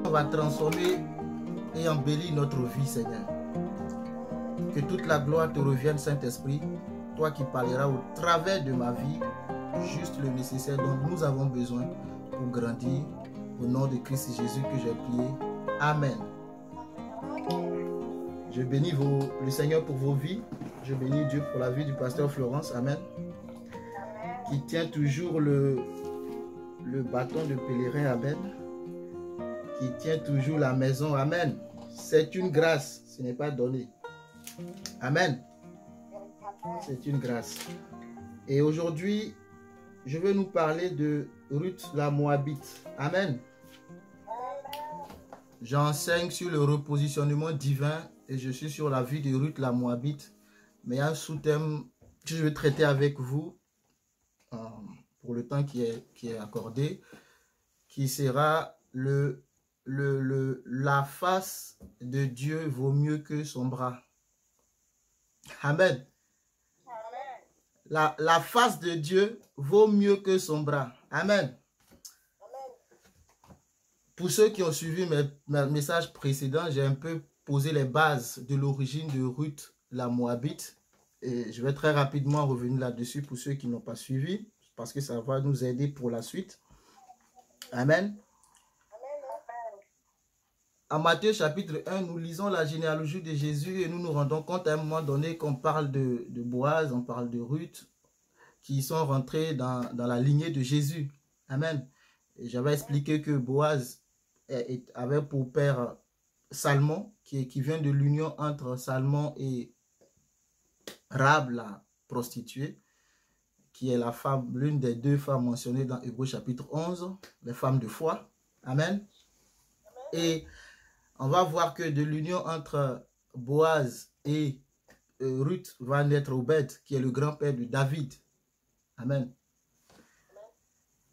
va transformer et embellir notre vie, Seigneur. Que toute la gloire te revienne, Saint-Esprit, toi qui parleras au travers de ma vie, juste le nécessaire dont nous avons besoin pour grandir. Au nom de Christ Jésus que j'ai prié. Amen. Je bénis le Seigneur pour vos vies. Je bénis Dieu pour la vie du pasteur Florence. Amen. Qui tient toujours le bâton de pèlerin. Amen. Qui tient toujours la maison. Amen. C'est une grâce. Ce n'est pas donné. Amen. C'est une grâce. Et aujourd'hui, je vais nous parler de Ruth la Moabite. Amen. J'enseigne sur le repositionnement divin et je suis sur la vie de Ruth la Moabite. Mais il y a un sous-thème que je vais traiter avec vous pour le temps qui est accordé, qui sera la face de Dieu vaut mieux que son bras. Amen. La face de Dieu vaut mieux que son bras. Amen. Pour ceux qui ont suivi mes messages précédents, j'ai un peu posé les bases de l'origine de Ruth la Moabite. Et je vais très rapidement revenir là-dessus pour ceux qui n'ont pas suivi, parce que ça va nous aider pour la suite. Amen. En Matthieu chapitre 1, nous lisons la généalogie de Jésus et nous nous rendons compte à un moment donné qu'on parle de Boaz, on parle de Ruth, qui sont rentrés dans la lignée de Jésus. Amen. J'avais expliqué que Boaz avait pour père Salmon, qui vient de l'union entre Salmon et Rahab, la prostituée, qui est la femme, l'une des deux femmes mentionnées dans Hébreux chapitre 11, les femmes de foi. Amen. Et on va voir que de l'union entre Boaz et Ruth va naître Obed, qui est le grand-père de David. Amen.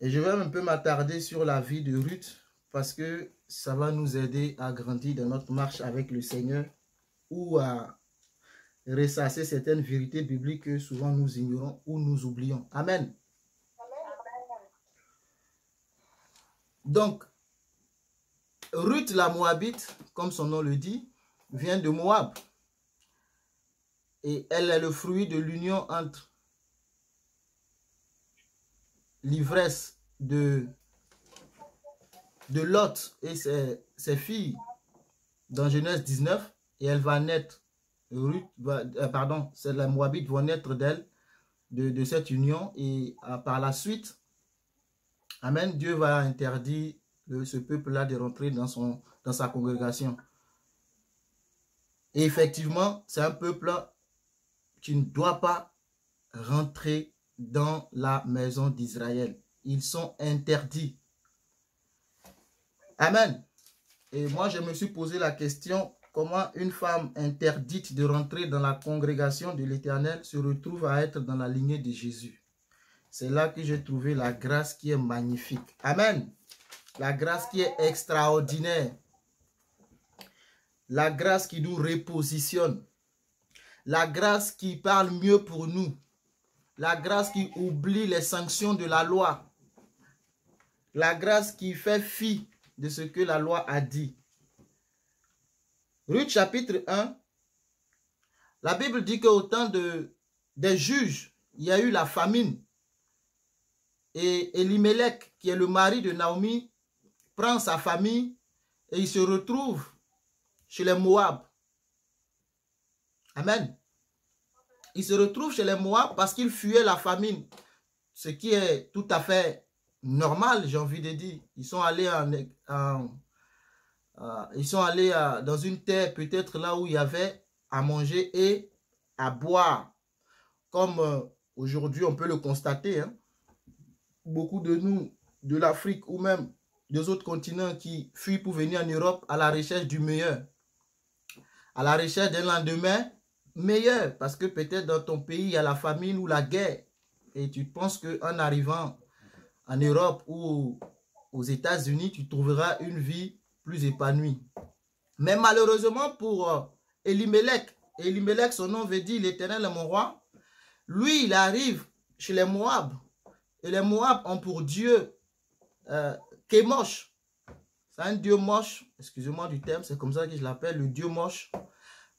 Et je vais un peu m'attarder sur la vie de Ruth, parce que ça va nous aider à grandir dans notre marche avec le Seigneur ou à ressasser certaines vérités bibliques que souvent nous ignorons ou nous oublions. Amen. Donc, Ruth la Moabite, comme son nom le dit, vient de Moab. Et elle est le fruit de l'union entre l'ivresse de Lot et ses filles dans Genèse 19. Et elle va naître, c'est la Moabite va naître d'elle, de cette union. Et par la suite, Amen, Dieu va interdire ce peuple-là de rentrer dans sa congrégation. Et effectivement, c'est un peuple qui ne doit pas rentrer dans la maison d'Israël. Ils sont interdits. Amen. Et moi, je me suis posé la question, comment une femme interdite de rentrer dans la congrégation de l'Éternel se retrouve à être dans la lignée de Jésus? C'est là que j'ai trouvé la grâce qui est magnifique. Amen. La grâce qui est extraordinaire. La grâce qui nous repositionne. La grâce qui parle mieux pour nous. La grâce qui oublie les sanctions de la loi. La grâce qui fait fi de ce que la loi a dit. Ruth chapitre 1. La Bible dit qu'au temps des juges, il y a eu la famine. Et Elimelech, qui est le mari de Naomi, prend sa famille et il se retrouve chez les Moab. Amen. Il se retrouve chez les Moab parce qu'il fuyait la famine. Ce qui est tout à fait normal, j'ai envie de dire. Ils sont allés dans une terre peut-être là où il y avait à manger et à boire. Comme aujourd'hui on peut le constater. Hein. Beaucoup de nous, de l'Afrique ou même des autres continents qui fuient pour venir en Europe à la recherche du meilleur. À la recherche d'un lendemain meilleur. Parce que peut-être dans ton pays, il y a la famine ou la guerre. Et tu penses qu'en arrivant en Europe ou aux États-Unis, tu trouveras une vie plus épanouie. Mais malheureusement pour Elimelech, son nom veut dire l'Éternel est mon roi. Lui, il arrive chez les Moab. Et les Moab ont pour Dieu Kémosh. C'est un Dieu moche, excusez-moi du terme, c'est comme ça que je l'appelle, le Dieu moche.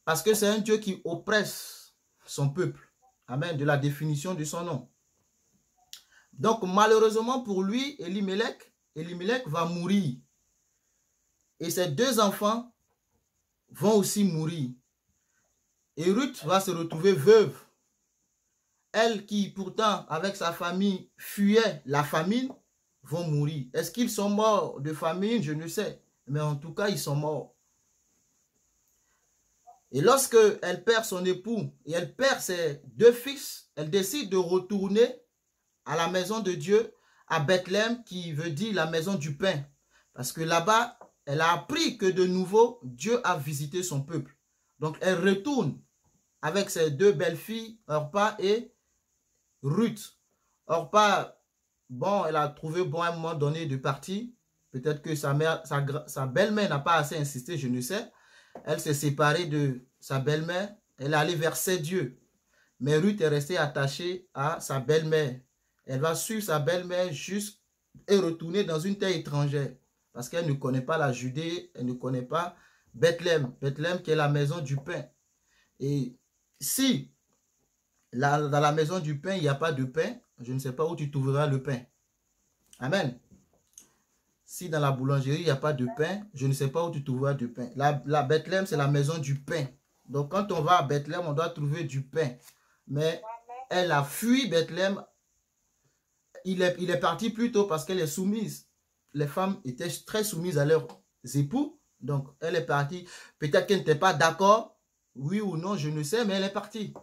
Parce que c'est un Dieu qui oppresse son peuple. Amen, de la définition de son nom. Donc malheureusement pour lui, Elimelech va mourir. Et ses deux enfants vont aussi mourir. Et Ruth va se retrouver veuve. Elle qui pourtant avec sa famille fuyait la famine, vont mourir. Est-ce qu'ils sont morts de famine? Je ne sais. Mais en tout cas, ils sont morts. Et lorsque elle perd son époux et elle perd ses deux fils, elle décide de retourner à la maison de Dieu, à Bethléem, qui veut dire la maison du pain. Parce que là-bas, elle a appris que de nouveau, Dieu a visité son peuple. Donc, elle retourne avec ses deux belles-filles, Orpa et Ruth. Orpa, bon, elle a trouvé bon à un moment donné de partir. Peut-être que sa belle-mère n'a pas assez insisté, je ne sais. Elle s'est séparée de sa belle-mère. Elle est allée vers ses dieux. Mais Ruth est restée attachée à sa belle-mère. Elle va suivre sa belle-mère et retourner dans une terre étrangère. Parce qu'elle ne connaît pas la Judée, elle ne connaît pas Bethléem. Bethléem qui est la maison du pain. Et si dans la maison du pain, il n'y a pas de pain, je ne sais pas où tu trouveras le pain. Amen. Si dans la boulangerie, il n'y a pas de pain, je ne sais pas où tu trouveras du pain. La Bethléem, c'est la maison du pain. Donc, quand on va à Bethléem, on doit trouver du pain. Mais elle a fui Bethléem. Il est parti plus tôt parce qu'elle est soumise. Les femmes étaient très soumises à leurs époux. Donc, elle est partie. Peut-être qu'elle n'était pas d'accord. Oui ou non, je ne sais, mais elle est partie.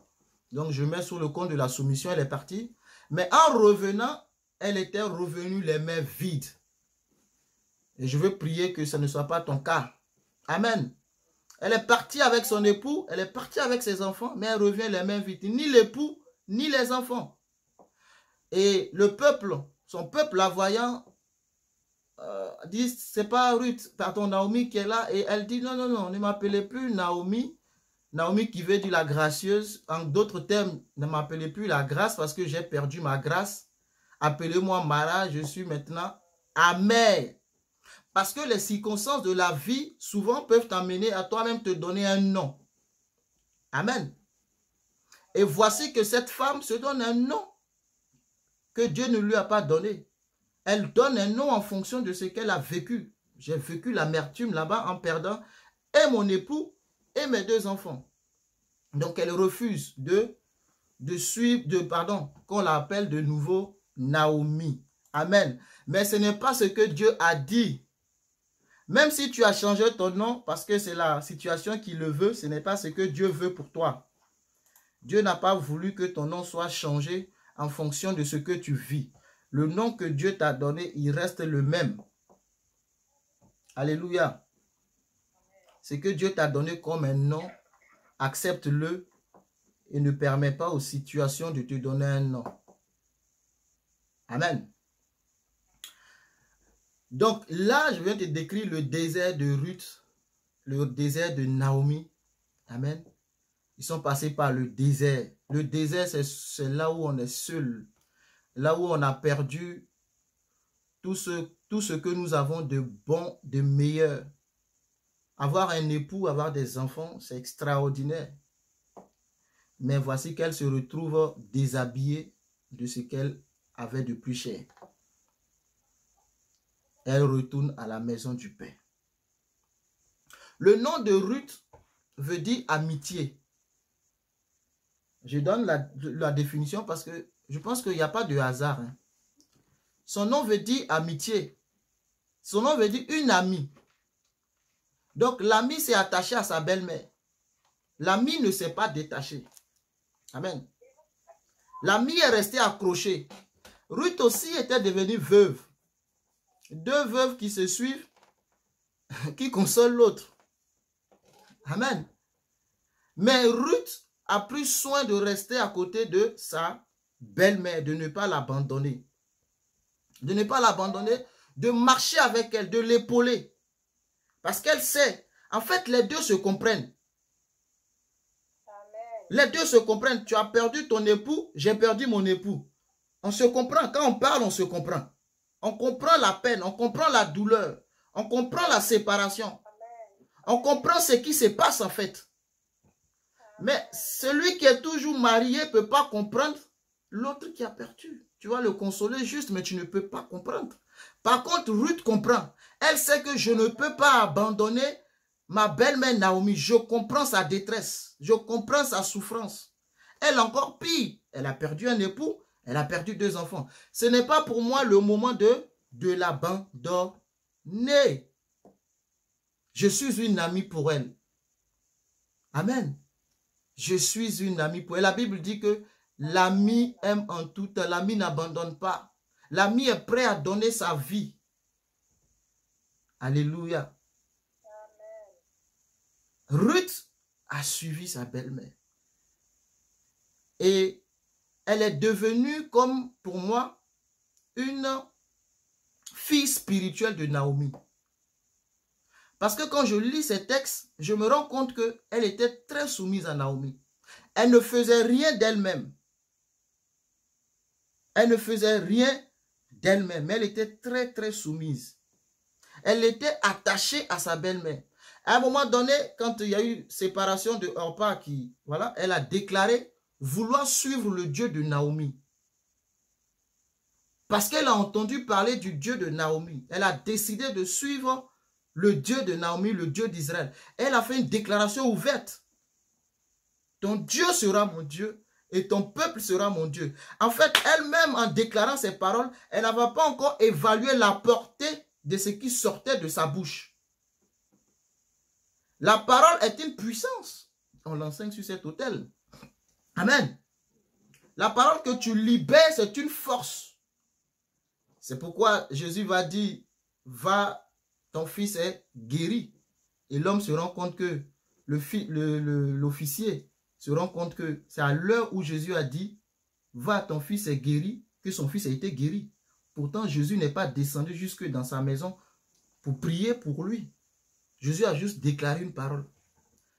Donc, je mets sur le compte de la soumission, elle est partie. Mais en revenant, elle était revenue les mains vides. Et je veux prier que ce ne soit pas ton cas. Amen. Elle est partie avec son époux, elle est partie avec ses enfants, mais elle revient les mains vides. Ni l'époux, ni les enfants. Et le peuple, son peuple la voyant, dit, c'est pas Ruth, pardon, Naomi qui est là. Et elle dit, non, non, non, ne m'appelez plus Naomi. Naomi qui veut dire la gracieuse. En d'autres termes, ne m'appelez plus la grâce parce que j'ai perdu ma grâce. Appelez-moi Mara, je suis maintenant amère. Parce que les circonstances de la vie, souvent, peuvent t'amener à toi-même te donner un nom. Amen. Et voici que cette femme se donne un nom que Dieu ne lui a pas donné. Elle donne un nom en fonction de ce qu'elle a vécu. J'ai vécu l'amertume là-bas en perdant et mon époux et mes deux enfants. Donc, elle refuse de suivre, qu'on l'appelle de nouveau Naomi. Amen. Mais ce n'est pas ce que Dieu a dit. Même si tu as changé ton nom parce que c'est la situation qui le veut, ce n'est pas ce que Dieu veut pour toi. Dieu n'a pas voulu que ton nom soit changé en fonction de ce que tu vis. Le nom que Dieu t'a donné, il reste le même. Alléluia. Ce que Dieu t'a donné comme un nom, accepte-le et ne permet pas aux situations de te donner un nom. Amen. Donc là, je viens te décrire le désert de Ruth, le désert de Naomi. Amen. Ils sont passés par le désert. Le désert, c'est là où on est seul. Là où on a perdu tout ce que nous avons de bon, de meilleur. Avoir un époux, avoir des enfants, c'est extraordinaire. Mais voici qu'elle se retrouve déshabillée de ce qu'elle avait de plus cher. Elle retourne à la maison du pain. Le nom de Ruth veut dire amitié. Je donne la définition parce que je pense qu'il n'y a pas de hasard. Hein. Son nom veut dire amitié. Son nom veut dire une amie. Donc l'ami s'est attaché à sa belle-mère. L'ami ne s'est pas détaché. Amen. L'ami est resté accroché. Ruth aussi était devenue veuve. Deux veuves qui se suivent, qui consolent l'autre. Amen. Mais Ruth a pris soin de rester à côté de sa belle-mère, de ne pas l'abandonner. De ne pas l'abandonner, de marcher avec elle, de l'épauler. Parce qu'elle sait, en fait, les deux se comprennent. Amen. Les deux se comprennent. Tu as perdu ton époux, j'ai perdu mon époux. On se comprend. Quand on parle, on se comprend. On comprend la peine, on comprend la douleur. On comprend la séparation. On comprend ce qui se passe en fait. Mais celui qui est toujours marié ne peut pas comprendre l'autre qui a perdu. Tu vas le consoler juste, mais tu ne peux pas comprendre. Par contre, Ruth comprend. Elle sait que je ne peux pas abandonner ma belle-mère Naomi. Je comprends sa détresse. Je comprends sa souffrance. Elle encore pire. Elle a perdu un époux. Elle a perdu 2 enfants. Ce n'est pas pour moi le moment de l'abandonner. Je suis une amie pour elle. Amen. Je suis une amie pour elle. La Bible dit que l'ami aime en tout temps. L'ami n'abandonne pas. L'ami est prêt à donner sa vie. Alléluia. Ruth a suivi sa belle-mère. Et elle est devenue, comme pour moi, une fille spirituelle de Naomi. Parce que quand je lis ces textes, je me rends compte qu'elle était très soumise à Naomi. Elle ne faisait rien d'elle-même. Elle ne faisait rien d'elle-même. Elle était très, très soumise. Elle était attachée à sa belle-mère. À un moment donné, quand il y a eu séparation de Orpa, voilà, elle a déclaré vouloir suivre le Dieu de Naomi. Parce qu'elle a entendu parler du Dieu de Naomi. Elle a décidé de suivre le Dieu de Naomi, le Dieu d'Israël. Elle a fait une déclaration ouverte. Ton Dieu sera mon Dieu et ton peuple sera mon Dieu. En fait, elle-même, en déclarant ces paroles, elle n'avait pas encore évalué la portée de ce qui sortait de sa bouche. La parole est une puissance. On l'enseigne sur cet autel. Amen. La parole que tu libères, c'est une force. C'est pourquoi Jésus va dire, va, ton fils est guéri. Et l'homme se rend compte que, l'officier se rend compte que c'est à l'heure où Jésus a dit, va, ton fils est guéri, que son fils a été guéri. Pourtant, Jésus n'est pas descendu jusque dans sa maison pour prier pour lui. Jésus a juste déclaré une parole.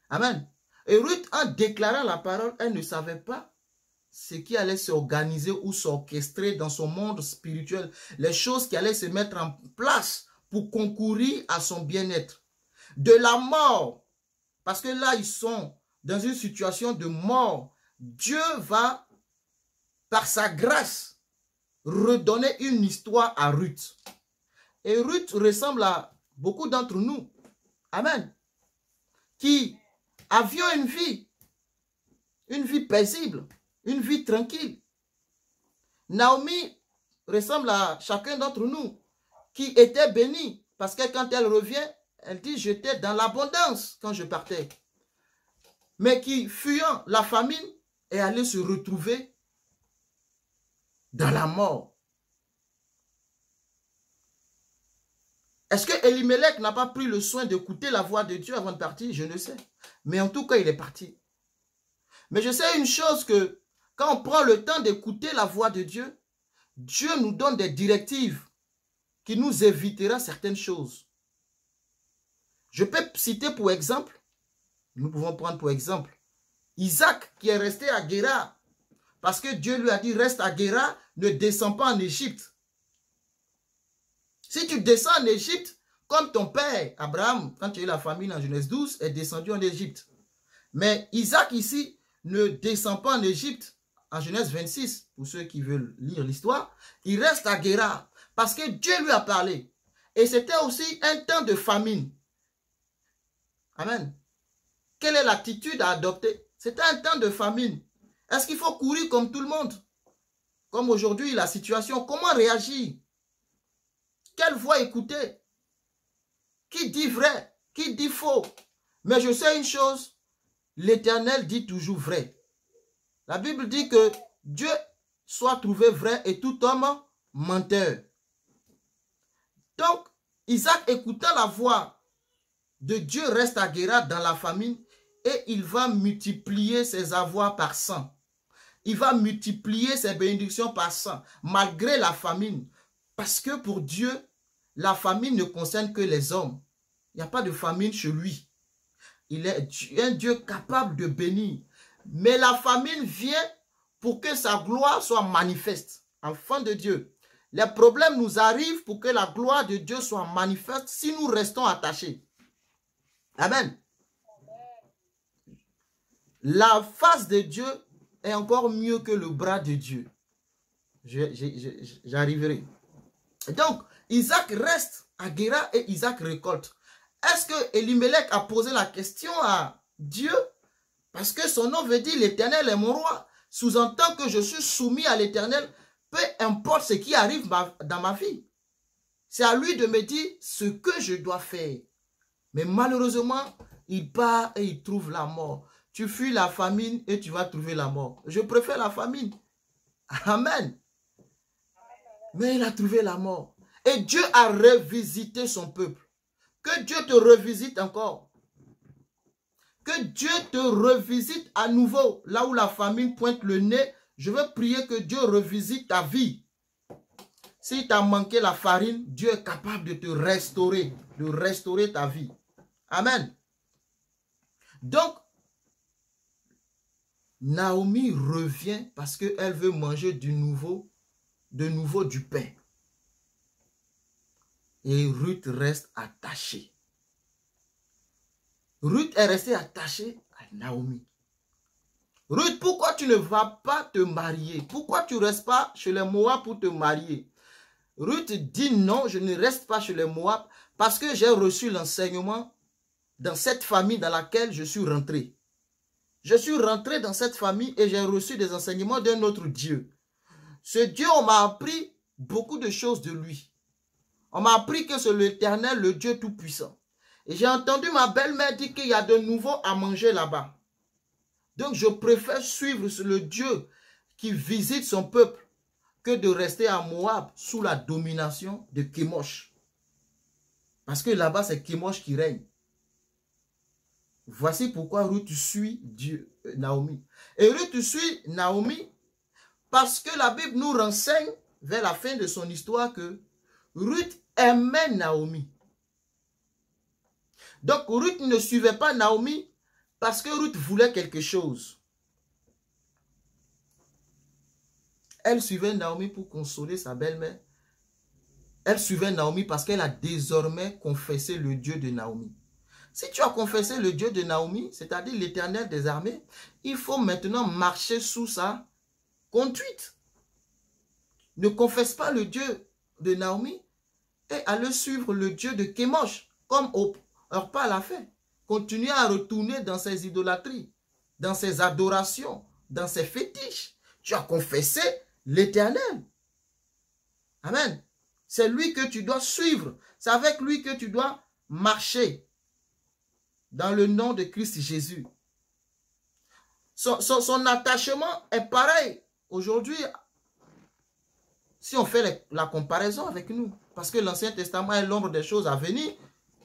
Amen. Et Ruth, en déclarant la parole, elle ne savait pas ce qui allait s'organiser ou s'orchestrer dans son monde spirituel. Les choses qui allaient se mettre en place pour concourir à son bien-être. De la mort, parce que là, ils sont dans une situation de mort. Dieu va, par sa grâce, redonner une histoire à Ruth. Et Ruth ressemble à beaucoup d'entre nous. Amen. Qui avions une vie paisible, une vie tranquille. Naomi ressemble à chacun d'entre nous qui était béni. Parce que quand elle revient, elle dit, j'étais dans l'abondance quand je partais. Mais qui, fuyant la famine, est allé se retrouver dans la mort. Est-ce que Elimelech n'a pas pris le soin d'écouter la voix de Dieu avant de partir? Je ne sais. Mais en tout cas, il est parti. Mais je sais une chose, que quand on prend le temps d'écouter la voix de Dieu, Dieu nous donne des directives qui nous évitera certaines choses. Je peux citer pour exemple, nous pouvons prendre pour exemple, Isaac qui est resté à Guérar, parce que Dieu lui a dit, reste à Guérar, ne descends pas en Égypte. Si tu descends en Égypte, comme ton père, Abraham, quand il y a eu la famine en Genèse 12, est descendu en Égypte. Mais Isaac ici ne descend pas en Égypte, en Genèse 26, pour ceux qui veulent lire l'histoire, il reste à Guérar, parce que Dieu lui a parlé. Et c'était aussi un temps de famine. Amen. Quelle est l'attitude à adopter? C'était un temps de famine. Est-ce qu'il faut courir comme tout le monde? Comme aujourd'hui, la situation, comment réagir? Quelle voix écouter? Qui dit vrai? Qui dit faux? Mais je sais une chose, l'Éternel dit toujours vrai. La Bible dit que Dieu soit trouvé vrai et tout homme menteur. Donc, Isaac écoutant la voix de Dieu reste à Guérar dans la famine et il va multiplier ses avoirs par 100. Il va multiplier ses bénédictions par 100 malgré la famine. Parce que pour Dieu, la famine ne concerne que les hommes. Il n'y a pas de famine chez lui. Il est un Dieu capable de bénir. Mais la famine vient pour que sa gloire soit manifeste. Enfant de Dieu, Les problèmes nous arrivent pour que la gloire de Dieu soit manifeste si nous restons attachés. Amen. La face de Dieu est encore mieux que le bras de Dieu. J'arriverai. Donc, Isaac reste à Guéra et Isaac récolte. Est-ce que Elimelech a posé la question à Dieu? Parce que son nom veut dire l'Éternel est mon roi. Sous-entend que je suis soumis à l'Éternel, peu importe ce qui arrive dans ma vie. C'est à lui de me dire ce que je dois faire. Mais malheureusement, il part et il trouve la mort. Tu fuis la famine et tu vas trouver la mort. Je préfère la famine. Amen. Mais il a trouvé la mort. Et Dieu a revisité son peuple. Que Dieu te revisite encore. Que Dieu te revisite à nouveau. Là où la famine pointe le nez, je veux prier que Dieu revisite ta vie. Si tu as manqué la farine, Dieu est capable de te restaurer, de restaurer ta vie. Amen. Donc, Naomi revient parce qu'elle veut manger de nouveau du pain. Et Ruth reste attachée. Ruth est restée attachée à Naomi. Ruth, pourquoi tu ne vas pas te marier? Pourquoi tu ne restes pas chez les Moab pour te marier? Ruth dit non, je ne reste pas chez les Moab parce que j'ai reçu l'enseignement dans cette famille dans laquelle je suis rentré. Je suis rentré dans cette famille et j'ai reçu des enseignements d'un autre Dieu. Ce Dieu, on m'a appris beaucoup de choses de lui. On m'a appris que c'est l'Éternel, le Dieu Tout-Puissant. Et j'ai entendu ma belle-mère dire qu'il y a de nouveau à manger là-bas. Donc je préfère suivre le Dieu qui visite son peuple que de rester à Moab sous la domination de Kémosh. Parce que là-bas, c'est Kémosh qui règne. Voici pourquoi Ruth suit Naomi. Et Ruth suit Naomi parce que la Bible nous renseigne vers la fin de son histoire que Ruth aimait Naomi. Donc Ruth ne suivait pas Naomi parce que Ruth voulait quelque chose. Elle suivait Naomi pour consoler sa belle-mère. Elle suivait Naomi parce qu'elle a désormais confessé le Dieu de Naomi. Si tu as confessé le Dieu de Naomi, c'est-à-dire l'Éternel des armées, il faut maintenant marcher sous sa conduite. Ne confesse pas le Dieu de Naomi et allez suivre le Dieu de Kémosh, comme Orpa l'a fait. Continuez à retourner dans ses idolâtries, dans ses adorations, dans ses fétiches. Tu as confessé l'Éternel. Amen. C'est lui que tu dois suivre. C'est avec lui que tu dois marcher. Dans le nom de Christ Jésus. Son attachement est pareil. Aujourd'hui, si on fait la comparaison avec nous, parce que l'Ancien Testament est l'ombre des choses à venir,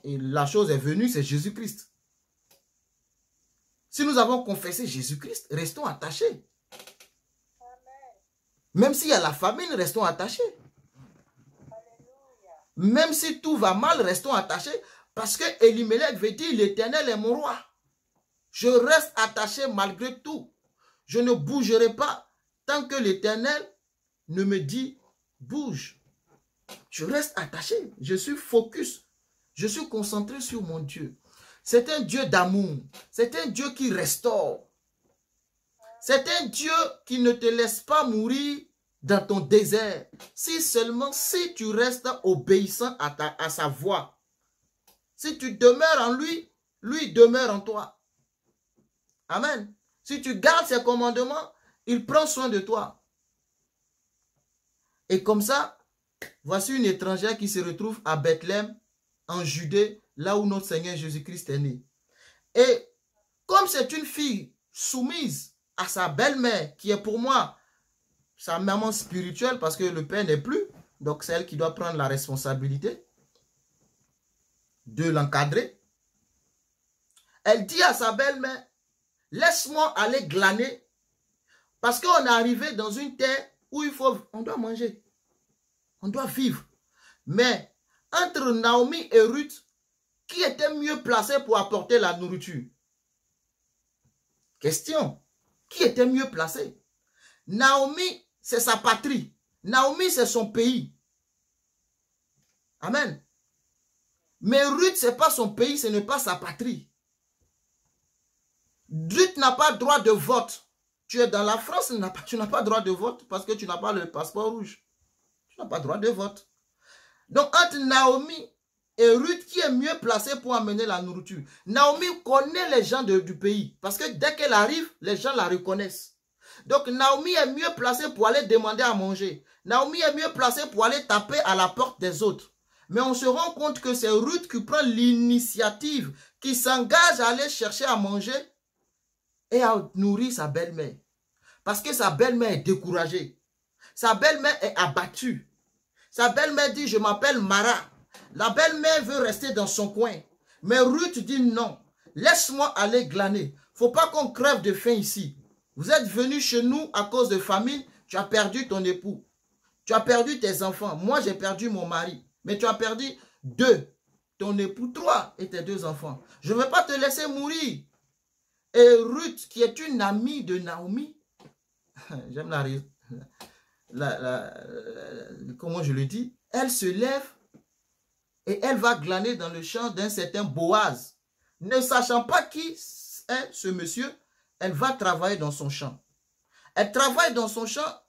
et la chose est venue, c'est Jésus-Christ. Si nous avons confessé Jésus-Christ, restons attachés. Même s'il y a la famine, restons attachés. Même si tout va mal, restons attachés. Parce que Elimelech veut dire l'Éternel est mon roi. Je reste attaché malgré tout. Je ne bougerai pas tant que l'Éternel ne me dit bouge. Je reste attaché. Je suis focus. Je suis concentré sur mon Dieu. C'est un Dieu d'amour. C'est un Dieu qui restaure. C'est un Dieu qui ne te laisse pas mourir dans ton désert. Si seulement si tu restes obéissant à sa voix. Si tu demeures en lui, lui demeure en toi. Amen. Si tu gardes ses commandements, il prend soin de toi. Et comme ça, voici une étrangère qui se retrouve à Bethléem, en Judée, là où notre Seigneur Jésus-Christ est né. Et comme c'est une fille soumise à sa belle-mère, qui est pour moi sa maman spirituelle, parce que le père n'est plus, donc c'est elle qui doit prendre la responsabilité de l'encadrer. Elle dit à sa belle-mère, laisse-moi aller glaner, parce qu'on est arrivé dans une terre où on doit manger, on doit vivre. Mais entre Naomi et Ruth, qui était mieux placé pour apporter la nourriture? Question, qui était mieux placé? Naomi, c'est sa patrie. Naomi, c'est son pays. Amen. Mais Ruth, ce n'est pas son pays, ce n'est pas sa patrie. Ruth n'a pas droit de vote. Tu es dans la France, tu n'as pas droit de vote parce que tu n'as pas le passeport rouge. Tu n'as pas droit de vote. Donc, entre Naomi et Ruth, qui est mieux placé pour amener la nourriture? Naomi connaît les gens du pays parce que dès qu'elle arrive, les gens la reconnaissent. Donc, Naomi est mieux placée pour aller demander à manger. Naomi est mieux placée pour aller taper à la porte des autres. Mais on se rend compte que c'est Ruth qui prend l'initiative, qui s'engage à aller chercher à manger et à nourrir sa belle-mère. Parce que sa belle-mère est découragée. Sa belle-mère est abattue. Sa belle-mère dit, je m'appelle Mara. La belle-mère veut rester dans son coin. Mais Ruth dit non. Laisse-moi aller glaner. Il ne faut pas qu'on crève de faim ici. Vous êtes venus chez nous à cause de famine. Tu as perdu ton époux. Tu as perdu tes enfants. Moi, j'ai perdu mon mari. Mais tu as perdu 2. Ton époux 3 et tes 2 enfants. Je ne vais pas te laisser mourir. Et Ruth, qui est une amie de Naomi, j'aime comment je le dis, elle se lève et elle va glaner dans le champ d'un certain Boaz. Ne sachant pas qui est ce monsieur, elle va travailler dans son champ. Elle travaille dans son champ,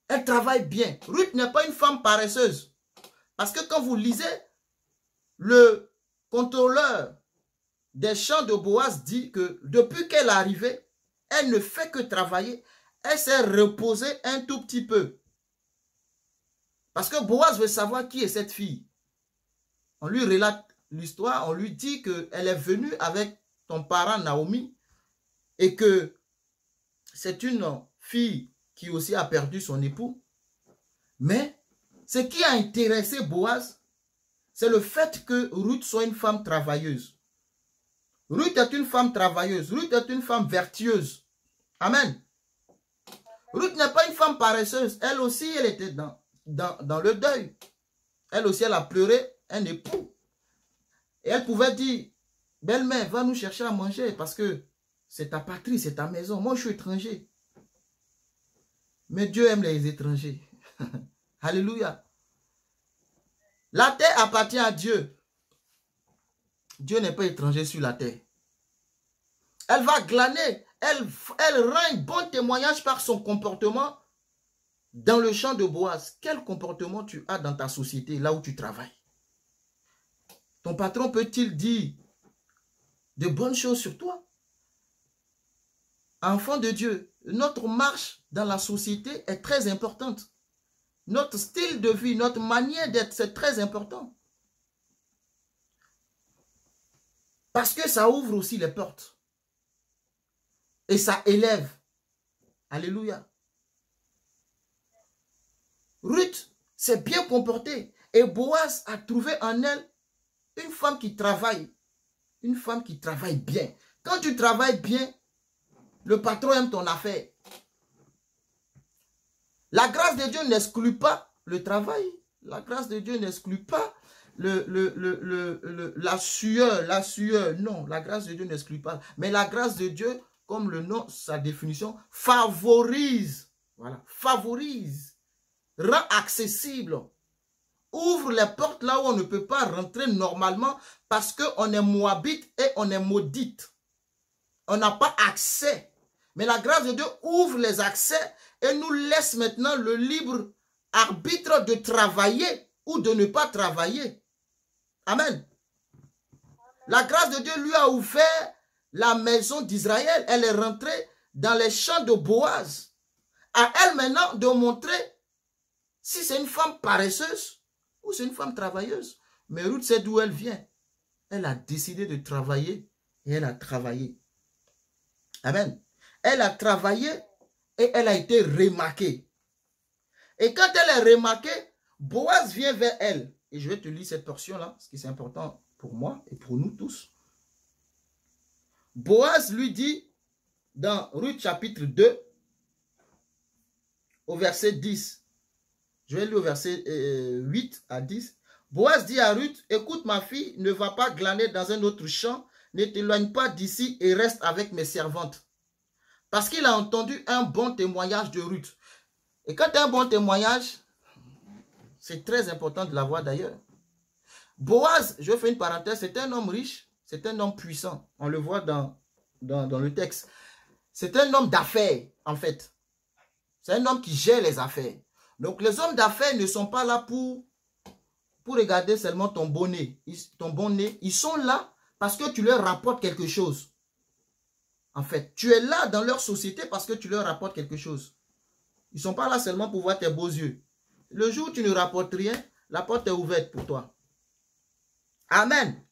elle travaille bien. Ruth n'est pas une femme paresseuse. Parce que quand vous lisez, le contrôleur des champs de Boaz dit que depuis qu'elle est arrivée, elle ne fait que travailler. Elle s'est reposée un tout petit peu. Parce que Boaz veut savoir qui est cette fille. On lui relate l'histoire, on lui dit qu'elle est venue avec ton parent Naomi et que c'est une fille qui aussi a perdu son époux. Mais ce qui a intéressé Boaz, c'est le fait que Ruth soit une femme travailleuse. Ruth est une femme travailleuse. Ruth est une femme vertueuse. Amen. Ruth n'est pas une femme paresseuse. Elle aussi, elle était dans le deuil. Elle aussi, elle a pleuré un époux. Et elle pouvait dire, belle-mère, va nous chercher à manger parce que c'est ta patrie, c'est ta maison. Moi, je suis étranger. Mais Dieu aime les étrangers. Alléluia. La terre appartient à Dieu. Dieu n'est pas étranger sur la terre. Elle va glaner. Elle rend un bon témoignage par son comportement dans le champ de Boaz. Quel comportement tu as dans ta société, là où tu travailles? Ton patron peut-il dire de bonnes choses sur toi? Enfant de Dieu, notre marche dans la société est très importante. Notre style de vie, notre manière d'être, c'est très important. Parce que ça ouvre aussi les portes. Et ça élève. Alléluia. Ruth s'est bien comportée. Et Boaz a trouvé en elle une femme qui travaille. Une femme qui travaille bien. Quand tu travailles bien, le patron aime ton affaire. La grâce de Dieu n'exclut pas le travail. La grâce de Dieu n'exclut pas la sueur. Non, la grâce de Dieu n'exclut pas. Mais la grâce de Dieu, comme le nom, sa définition, favorise. Voilà, favorise. Rend accessible. Ouvre les portes là où on ne peut pas rentrer normalement parce qu'on est moabite et on est maudite. On n'a pas accès. Mais la grâce de Dieu ouvre les accès et nous laisse maintenant le libre arbitre de travailler ou de ne pas travailler. Amen. La grâce de Dieu lui a ouvert la maison d'Israël. Elle est rentrée dans les champs de Boaz. À elle maintenant de montrer si c'est une femme paresseuse ou c'est une femme travailleuse. Mais Ruth sait d'où elle vient. Elle a décidé de travailler et elle a travaillé. Amen. Elle a travaillé et elle a été remarquée. Et quand elle est remarquée, Boaz vient vers elle. Et je vais te lire cette portion-là, parce que c'est important pour moi et pour nous tous. Boaz lui dit, dans Ruth chapitre 2, au verset 10, je vais lire au verset 8 à 10. Boaz dit à Ruth, écoute ma fille, ne va pas glaner dans un autre champ, ne t'éloigne pas d'ici et reste avec mes servantes. Parce qu'il a entendu un bon témoignage de Ruth. Et quand tu as un bon témoignage, C'est très important de l'avoir d'ailleurs. Boaz, je fais une parenthèse, c'est un homme riche, c'est un homme puissant. On le voit dans le texte. C'est un homme d'affaires, en fait. C'est un homme qui gère les affaires. Donc, les hommes d'affaires ne sont pas là pour regarder seulement ton bon nez. Ils sont là parce que tu leur rapportes quelque chose. En fait, tu es là dans leur société parce que tu leur rapportes quelque chose. Ils ne sont pas là seulement pour voir tes beaux yeux. Le jour où tu ne rapportes rien, la porte est ouverte pour toi. Amen.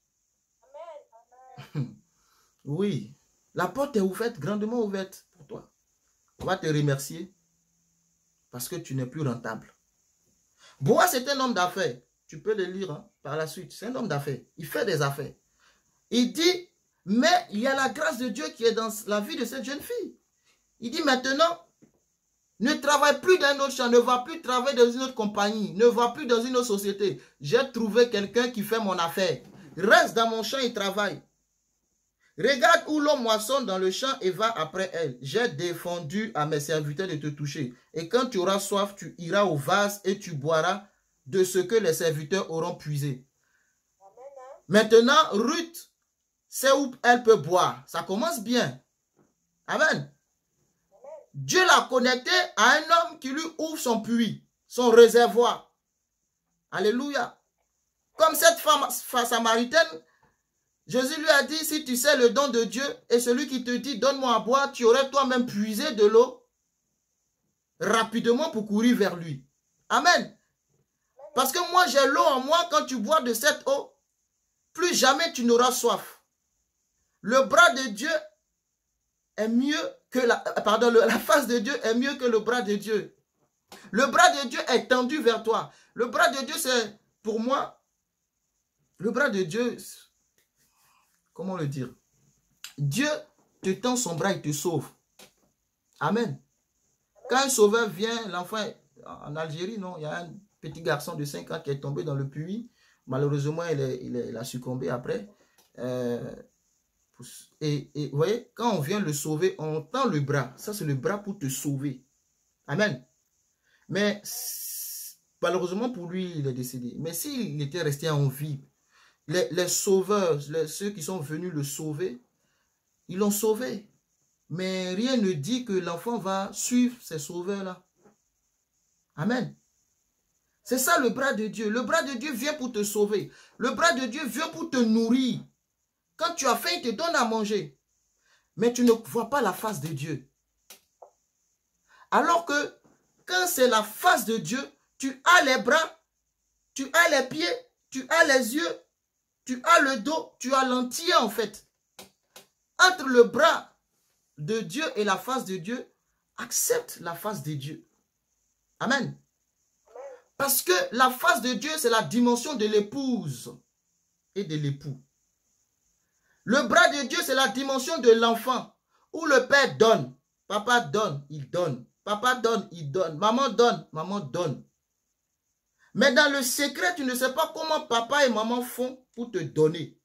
Amen. Oui, la porte est ouverte, grandement ouverte pour toi. On va te remercier parce que tu n'es plus rentable. Boaz, c'est un homme d'affaires. Tu peux le lire hein, par la suite. C'est un homme d'affaires. Il fait des affaires. Il dit, mais il y a la grâce de Dieu qui est dans la vie de cette jeune fille. Il dit maintenant, ne travaille plus dans un autre champ, ne va plus travailler dans une autre compagnie, ne va plus dans une autre société. J'ai trouvé quelqu'un qui fait mon affaire. Reste dans mon champ et travaille. Regarde où l'homme moissonne dans le champ et va après elle. J'ai défendu à mes serviteurs de te toucher. Et quand tu auras soif, tu iras au vase et tu boiras de ce que les serviteurs auront puisé. Maintenant, Ruth sait où elle peut boire. Ça commence bien. Amen. Dieu l'a connecté à un homme qui lui ouvre son puits, son réservoir. Alléluia. Comme cette femme samaritaine, Jésus lui a dit, si tu sais le don de Dieu et celui qui te dit, donne-moi à boire, tu aurais toi-même puisé de l'eau rapidement pour courir vers lui. Amen. Parce que moi, j'ai l'eau en moi. Quand tu bois de cette eau, plus jamais tu n'auras soif. Le bras de Dieu est mieux que la face de Dieu est mieux que le bras de Dieu. Le bras de Dieu est tendu vers toi. Le bras de Dieu, c'est, pour moi, le bras de Dieu, comment le dire? Dieu te tend son bras et te sauve. Amen. Quand un sauveur vient, l'enfant, en Algérie, non, il y a un petit garçon de 5 ans qui est tombé dans le puits. Malheureusement, il a succombé après. Et vous voyez, quand on vient le sauver, on tend le bras. Ça, c'est le bras pour te sauver. Amen. Mais malheureusement pour lui, il est décédé. Mais s'il était resté en vie, les sauveurs, ceux qui sont venus le sauver, ils l'ont sauvé. Mais rien ne dit que l'enfant va suivre ces sauveurs-là. Amen. C'est ça le bras de Dieu. Le bras de Dieu vient pour te sauver. Le bras de Dieu vient pour te nourrir. Quand tu as faim, il te donne à manger. Mais tu ne vois pas la face de Dieu. Alors que quand c'est la face de Dieu, tu as les bras, tu as les pieds, tu as les yeux, tu as le dos, tu as l'entier en fait. Entre le bras de Dieu et la face de Dieu, accepte la face de Dieu. Amen. Parce que la face de Dieu, c'est la dimension de l'épouse et de l'époux. Le bras de Dieu, c'est la dimension de l'enfant, où le père donne. Papa donne, il donne. Papa donne, il donne. Maman donne. Mais dans le secret, tu ne sais pas comment papa et maman font pour te donner.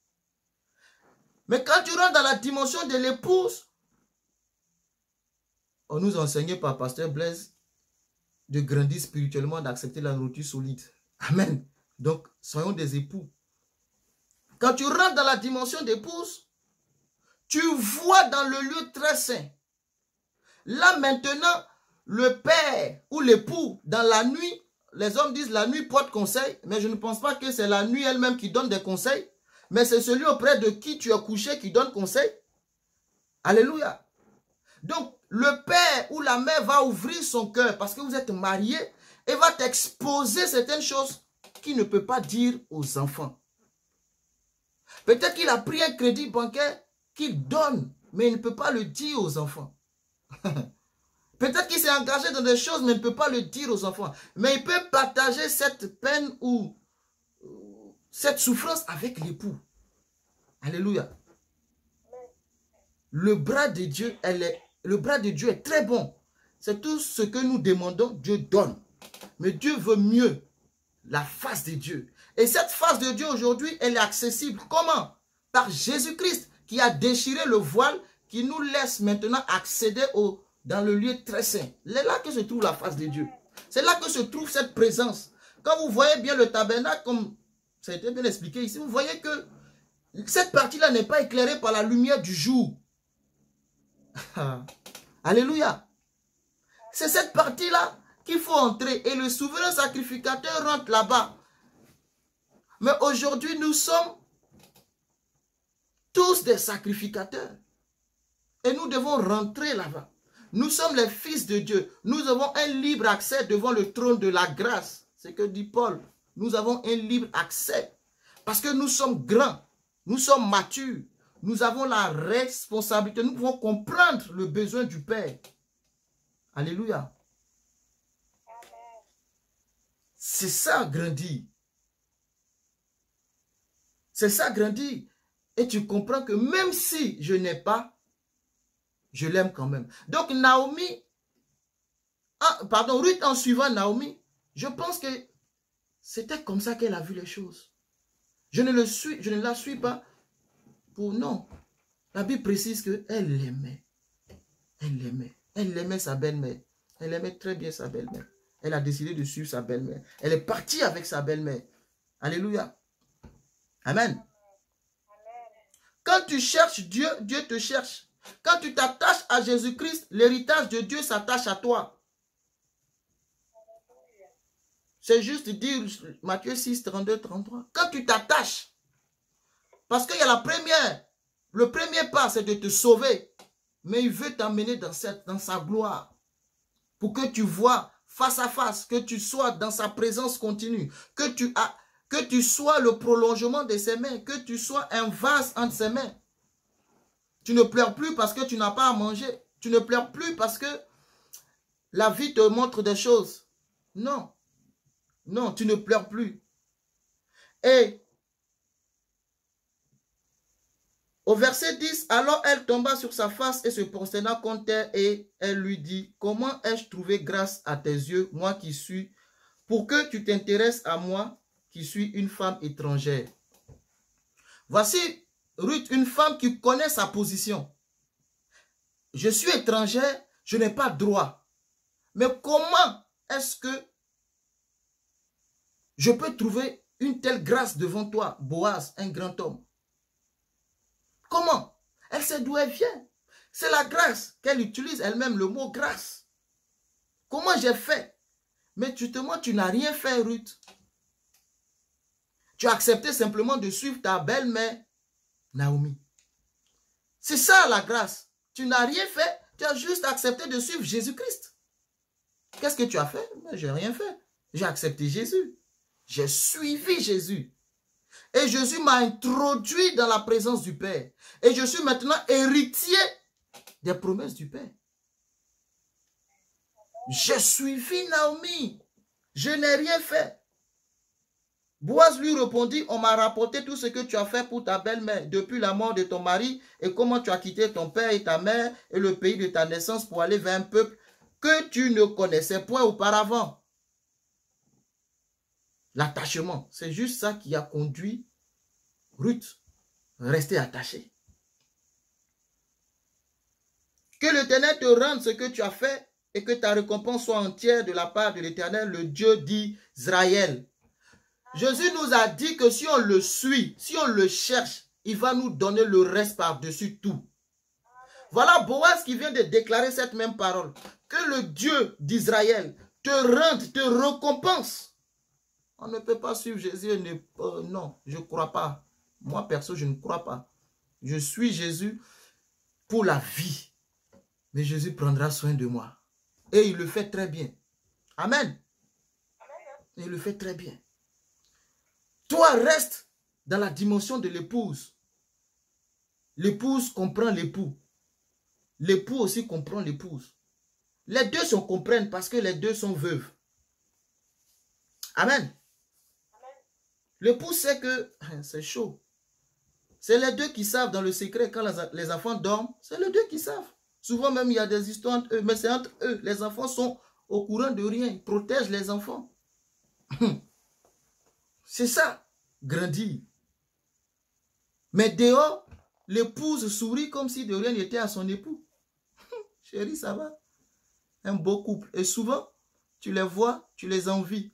Mais quand tu rentres dans la dimension de l'épouse, on nous enseignait par Pasteur Blaise de grandir spirituellement, d'accepter la nourriture solide. Amen. Donc, soyons des époux. Quand tu rentres dans la dimension d'épouse, tu vois dans le lieu très saint. Là maintenant, le père ou l'époux, dans la nuit, les hommes disent la nuit porte conseil, mais je ne pense pas que c'est la nuit elle-même qui donne des conseils, mais c'est celui auprès de qui tu as couché qui donne conseil. Alléluia. Donc, le père ou la mère va ouvrir son cœur parce que vous êtes mariés et va t'exposer certaines choses qu'il ne peut pas dire aux enfants. Peut-être qu'il a pris un crédit bancaire qu'il donne, mais il ne peut pas le dire aux enfants. Peut-être qu'il s'est engagé dans des choses, mais il ne peut pas le dire aux enfants. Mais il peut partager cette peine ou cette souffrance avec l'époux. Alléluia. Le bras de Dieu, le bras de Dieu est très bon. C'est tout ce que nous demandons, Dieu donne. Mais Dieu veut mieux. La face de Dieu. Et cette face de Dieu aujourd'hui, elle est accessible. Comment? Par Jésus-Christ qui a déchiré le voile, qui nous laisse maintenant accéder dans le lieu très saint. C'est là que se trouve la face de Dieu. C'est là que se trouve cette présence. Quand vous voyez bien le tabernacle, comme ça a été bien expliqué ici, vous voyez que cette partie-là n'est pas éclairée par la lumière du jour. Alléluia. C'est cette partie-là qu'il faut entrer. Et le souverain sacrificateur rentre là-bas. Mais aujourd'hui, nous sommes tous des sacrificateurs. Et nous devons rentrer là-bas. Nous sommes les fils de Dieu. Nous avons un libre accès devant le trône de la grâce. C'est ce que dit Paul. Nous avons un libre accès. Parce que nous sommes grands. Nous sommes matures. Nous avons la responsabilité. Nous pouvons comprendre le besoin du Père. Alléluia. C'est ça, grandir. C'est ça, grandir. Et tu comprends que même si je n'ai pas, je l'aime quand même. Donc, Naomi, Ruth en suivant Naomi, je pense que c'était comme ça qu'elle a vu les choses. Je ne la suis pas pour non. La Bible précise qu'elle l'aimait. Elle l'aimait. Elle aimait sa belle-mère. Elle aimait très bien sa belle-mère. Elle a décidé de suivre sa belle-mère. Elle est partie avec sa belle-mère. Alléluia. Amen. Quand tu cherches Dieu, Dieu te cherche. Quand tu t'attaches à Jésus-Christ, l'héritage de Dieu s'attache à toi. C'est juste dire Matthieu 6, 32, 33. Quand tu t'attaches, parce qu'il y a le premier pas, c'est de te sauver. Mais il veut t'emmener dans sa gloire. Pour que tu vois face à face, que tu sois dans sa présence continue, que tu sois le prolongement de ses mains, que tu sois un vase entre ses mains. Tu ne pleures plus parce que tu n'as pas à manger. Tu ne pleures plus parce que la vie te montre des choses. Non. Non, tu ne pleures plus. Et au verset 10, alors elle tomba sur sa face et se prosterna contre terre et elle lui dit, comment ai-je trouvé grâce à tes yeux, moi qui suis, pour que tu t'intéresses à moi qui suis une femme étrangère. Voici Ruth, une femme qui connaît sa position. Je suis étrangère, je n'ai pas droit. Mais comment est-ce que je peux trouver une telle grâce devant toi, Boaz, un grand homme? Comment? Elle sait d'où elle vient. C'est la grâce qu'elle utilise elle-même, le mot grâce. Comment j'ai fait? Mais justement, tu n'as rien fait, Ruth. Tu as accepté simplement de suivre ta belle-mère, Naomi. C'est ça la grâce. Tu n'as rien fait, tu as juste accepté de suivre Jésus-Christ. Qu'est-ce que tu as fait? Je n'ai rien fait. J'ai accepté Jésus. J'ai suivi Jésus. Et Jésus m'a introduit dans la présence du Père. Et je suis maintenant héritier des promesses du Père. J'ai suivi Naomi. Je n'ai rien fait. Boaz lui répondit, on m'a rapporté tout ce que tu as fait pour ta belle-mère depuis la mort de ton mari et comment tu as quitté ton père et ta mère et le pays de ta naissance pour aller vers un peuple que tu ne connaissais point auparavant. L'attachement, c'est juste ça qui a conduit Ruth à rester attachée. Que l'Éternel te rende ce que tu as fait et que ta récompense soit entière de la part de l'Éternel, le Dieu d'Israël. Jésus nous a dit que si on le suit, si on le cherche, il va nous donner le reste par-dessus tout. Voilà Boaz qui vient de déclarer cette même parole. Que le Dieu d'Israël te rende, te récompense. On ne peut pas suivre Jésus. Non, je ne crois pas. Moi, perso, je ne crois pas. Je suis Jésus pour la vie. Mais Jésus prendra soin de moi. Et il le fait très bien. Amen. Et il le fait très bien. Toi, reste dans la dimension de l'épouse. L'épouse comprend l'époux. L'époux aussi comprend l'épouse. Les deux se comprennent parce que les deux sont veuves. Amen. L'époux sait que c'est chaud. C'est les deux qui savent dans le secret quand les enfants dorment. C'est les deux qui savent. Souvent même il y a des histoires entre eux, mais c'est entre eux. Les enfants sont au courant de rien. Ils protègent les enfants. C'est ça, grandir. Mais dehors, l'épouse sourit comme si de rien n'était à son époux. Chérie, ça va? Un beau couple. Et souvent, tu les vois, tu les envies.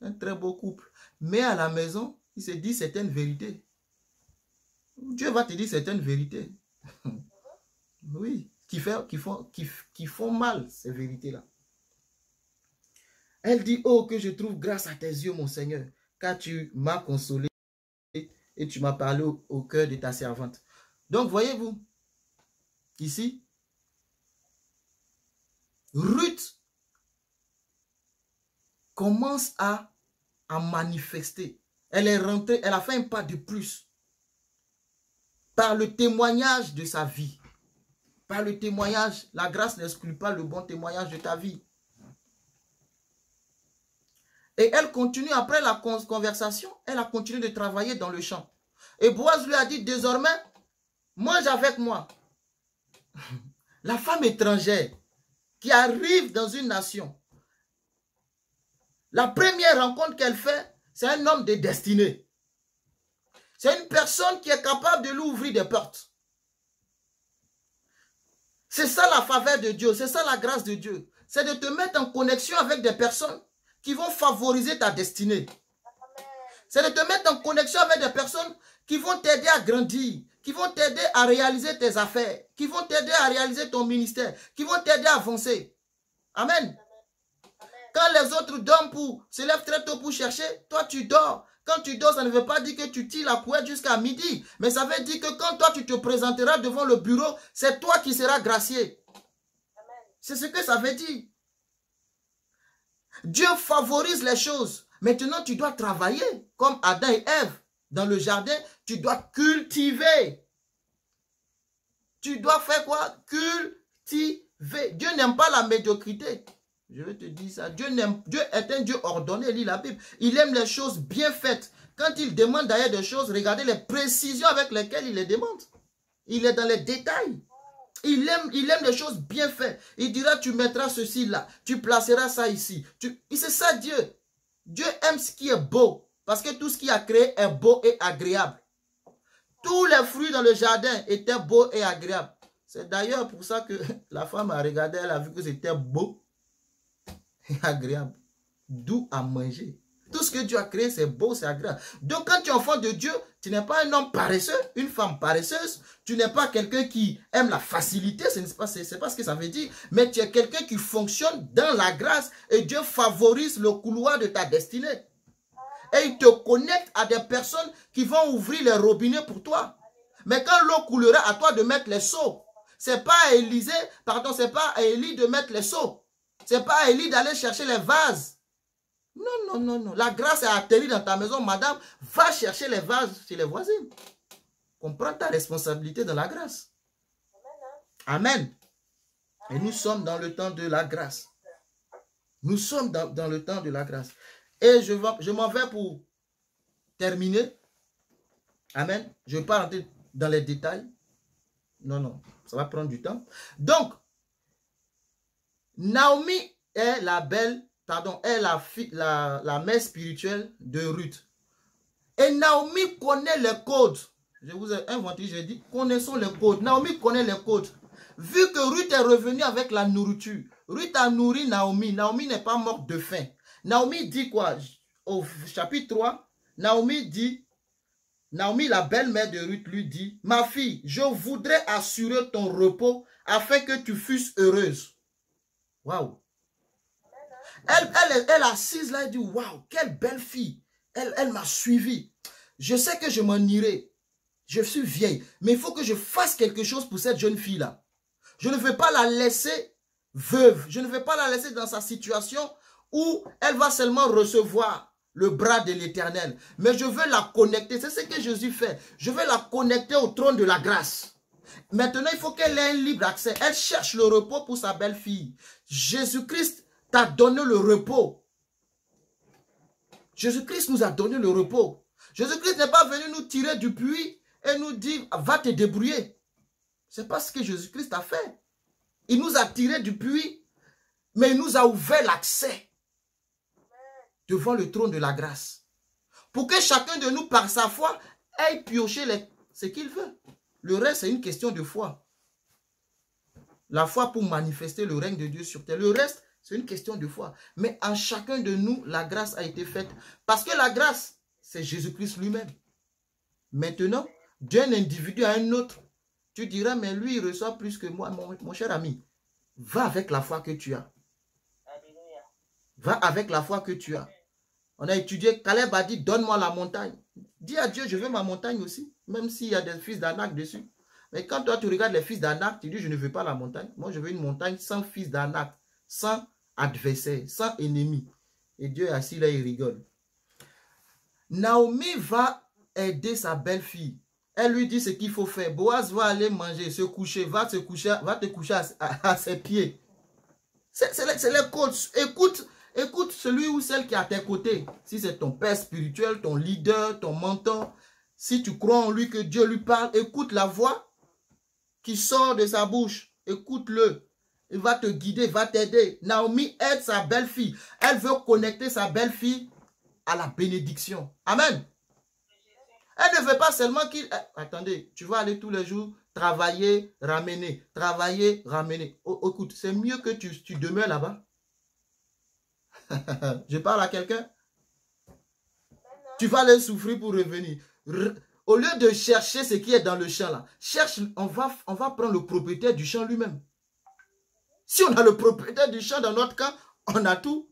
Un très beau couple. Mais à la maison, il se dit certaines vérités. Dieu va te dire certaines vérités. Oui, qui font mal, ces vérités-là. Elle dit, oh, que je trouve grâce à tes yeux, mon Seigneur, car tu m'as consolé et tu m'as parlé au cœur de ta servante. Donc, voyez-vous, ici, Ruth commence à manifester. Elle est rentrée, elle a fait un pas de plus par le témoignage de sa vie. Par le témoignage, la grâce n'exclut pas le bon témoignage de ta vie. Et elle continue, après la conversation, elle a continué de travailler dans le champ. Et Boaz lui a dit, désormais, mange avec moi. La femme étrangère qui arrive dans une nation, la première rencontre qu'elle fait, c'est un homme de destinée. C'est une personne qui est capable de lui ouvrir des portes. C'est ça la faveur de Dieu, c'est ça la grâce de Dieu. C'est de te mettre en connexion avec des personnes qui vont favoriser ta destinée. C'est de te mettre en connexion avec des personnes qui vont t'aider à grandir, qui vont t'aider à réaliser tes affaires, qui vont t'aider à réaliser ton ministère, qui vont t'aider à avancer. Amen. Quand les autres dorment se lèvent très tôt pour chercher, toi tu dors. Quand tu dors, ça ne veut pas dire que tu tires la couette jusqu'à midi. Mais ça veut dire que quand toi tu te présenteras devant le bureau, c'est toi qui seras gracié. C'est ce que ça veut dire. Dieu favorise les choses. Maintenant, tu dois travailler comme Adam et Ève. Dans le jardin, tu dois cultiver. Tu dois faire quoi? Cultiver. Dieu n'aime pas la médiocrité. Je vais te dire ça. Dieu est un Dieu ordonné, lit la Bible. Il aime les choses bien faites. Quand il demande d'ailleurs des choses, regardez les précisions avec lesquelles il les demande. Il est dans les détails. Il aime les choses bien faites. Il dira, tu mettras ceci là. Tu placeras ça ici. C'est ça Dieu. Dieu aime ce qui est beau. Parce que tout ce qu'il a créé est beau et agréable. Tous les fruits dans le jardin étaient beaux et agréables. C'est d'ailleurs pour ça que la femme a regardé, elle a vu que c'était beau et agréable. D'où à manger. Tout ce que Dieu a créé, c'est beau, c'est agréable. Donc quand tu es enfant de Dieu, tu n'es pas un homme paresseux, une femme paresseuse. Tu n'es pas quelqu'un qui aime la facilité, ce n'est pas ce que ça veut dire. Mais tu es quelqu'un qui fonctionne dans la grâce et Dieu favorise le couloir de ta destinée. Et il te connecte à des personnes qui vont ouvrir les robinets pour toi. Mais quand l'eau coulera, à toi de mettre les seaux. C'est pas à Élisée, pardon, c'est pas à Élie de mettre les seaux. C'est pas à Élie d'aller chercher les vases. Non, non, non, non. La grâce est atterrie dans ta maison, madame. Va chercher les vases chez les voisins. Comprends ta responsabilité dans la grâce. Amen. Et nous sommes dans le temps de la grâce. Nous sommes dans le temps de la grâce. Et je m'en vais pour terminer. Amen. Je ne vais pas rentrer dans les détails. Non, non. Ça va prendre du temps. Donc, Naomi est la mère spirituelle de Ruth. Et Naomi connaît les codes. Je vous ai inventé, j'ai dit, connaissons les codes. Naomi connaît les codes. Vu que Ruth est revenue avec la nourriture, Ruth a nourri Naomi. Naomi n'est pas morte de faim. Naomi dit quoi? Au chapitre 3, Naomi, la belle-mère de Ruth, lui dit, ma fille, je voudrais assurer ton repos afin que tu fusses heureuse. Waouh! Elle est assise là, elle dit, waouh, quelle belle fille. Elle m'a suivi. Je sais que je m'en irai. Je suis vieille, mais il faut que je fasse quelque chose pour cette jeune fille-là. Je ne veux pas la laisser veuve. Je ne veux pas la laisser dans sa situation où elle va seulement recevoir le bras de l'Éternel. Mais je veux la connecter. C'est ce que Jésus fait. Je veux la connecter au trône de la grâce. Maintenant, il faut qu'elle ait un libre accès. Elle cherche le repos pour sa belle-fille. Jésus-Christ t'a donné le repos. Jésus-Christ nous a donné le repos. Jésus-Christ n'est pas venu nous tirer du puits et nous dire, va te débrouiller. C'est pas ce que Jésus-Christ a fait. Il nous a tirés du puits, mais il nous a ouvert l'accès devant le trône de la grâce. Pour que chacun de nous, par sa foi, aille piocher ce qu'il veut. Le reste, c'est une question de foi. La foi pour manifester le règne de Dieu sur terre. Le reste, C'est une question de foi. Mais en chacun de nous, la grâce a été faite. Parce que la grâce, c'est Jésus-Christ lui-même. Maintenant, d'un individu à un autre, tu diras, mais lui, il reçoit plus que moi, mon cher ami. Va avec la foi que tu as. Va avec la foi que tu as. On a étudié, Caleb a dit, donne-moi la montagne. Dis à Dieu, je veux ma montagne aussi, même s'il y a des fils d'Anak dessus. Mais quand toi, tu regardes les fils d'Anak, tu dis, je ne veux pas la montagne. Moi, je veux une montagne sans fils d'Anak, sans adversaire, sans ennemi. Et Dieu est assis là, il rigole. Naomi va aider sa belle-fille. Elle lui dit ce qu'il faut faire. Boaz va aller manger, se coucher, va te coucher à ses pieds. C'est les coachs. Écoute celui ou celle qui est à tes côtés. Si c'est ton père spirituel, ton leader, ton mentor, si tu crois en lui, que Dieu lui parle, écoute la voix qui sort de sa bouche. Écoute-le. Il va te guider, va t'aider. Naomi aide sa belle-fille. Elle veut connecter sa belle-fille à la bénédiction. Amen. Elle ne veut pas seulement qu'il... Attendez, tu vas aller tous les jours travailler, ramener. Travailler, ramener. Écoute, c'est mieux que tu demeures là-bas. Je parle à quelqu'un. Tu vas aller souffrir pour revenir. Au lieu de chercher ce qui est dans le champ là, cherche, on va prendre le propriétaire du champ lui-même. Si on a le propriétaire du champ dans notre camp, on a tout.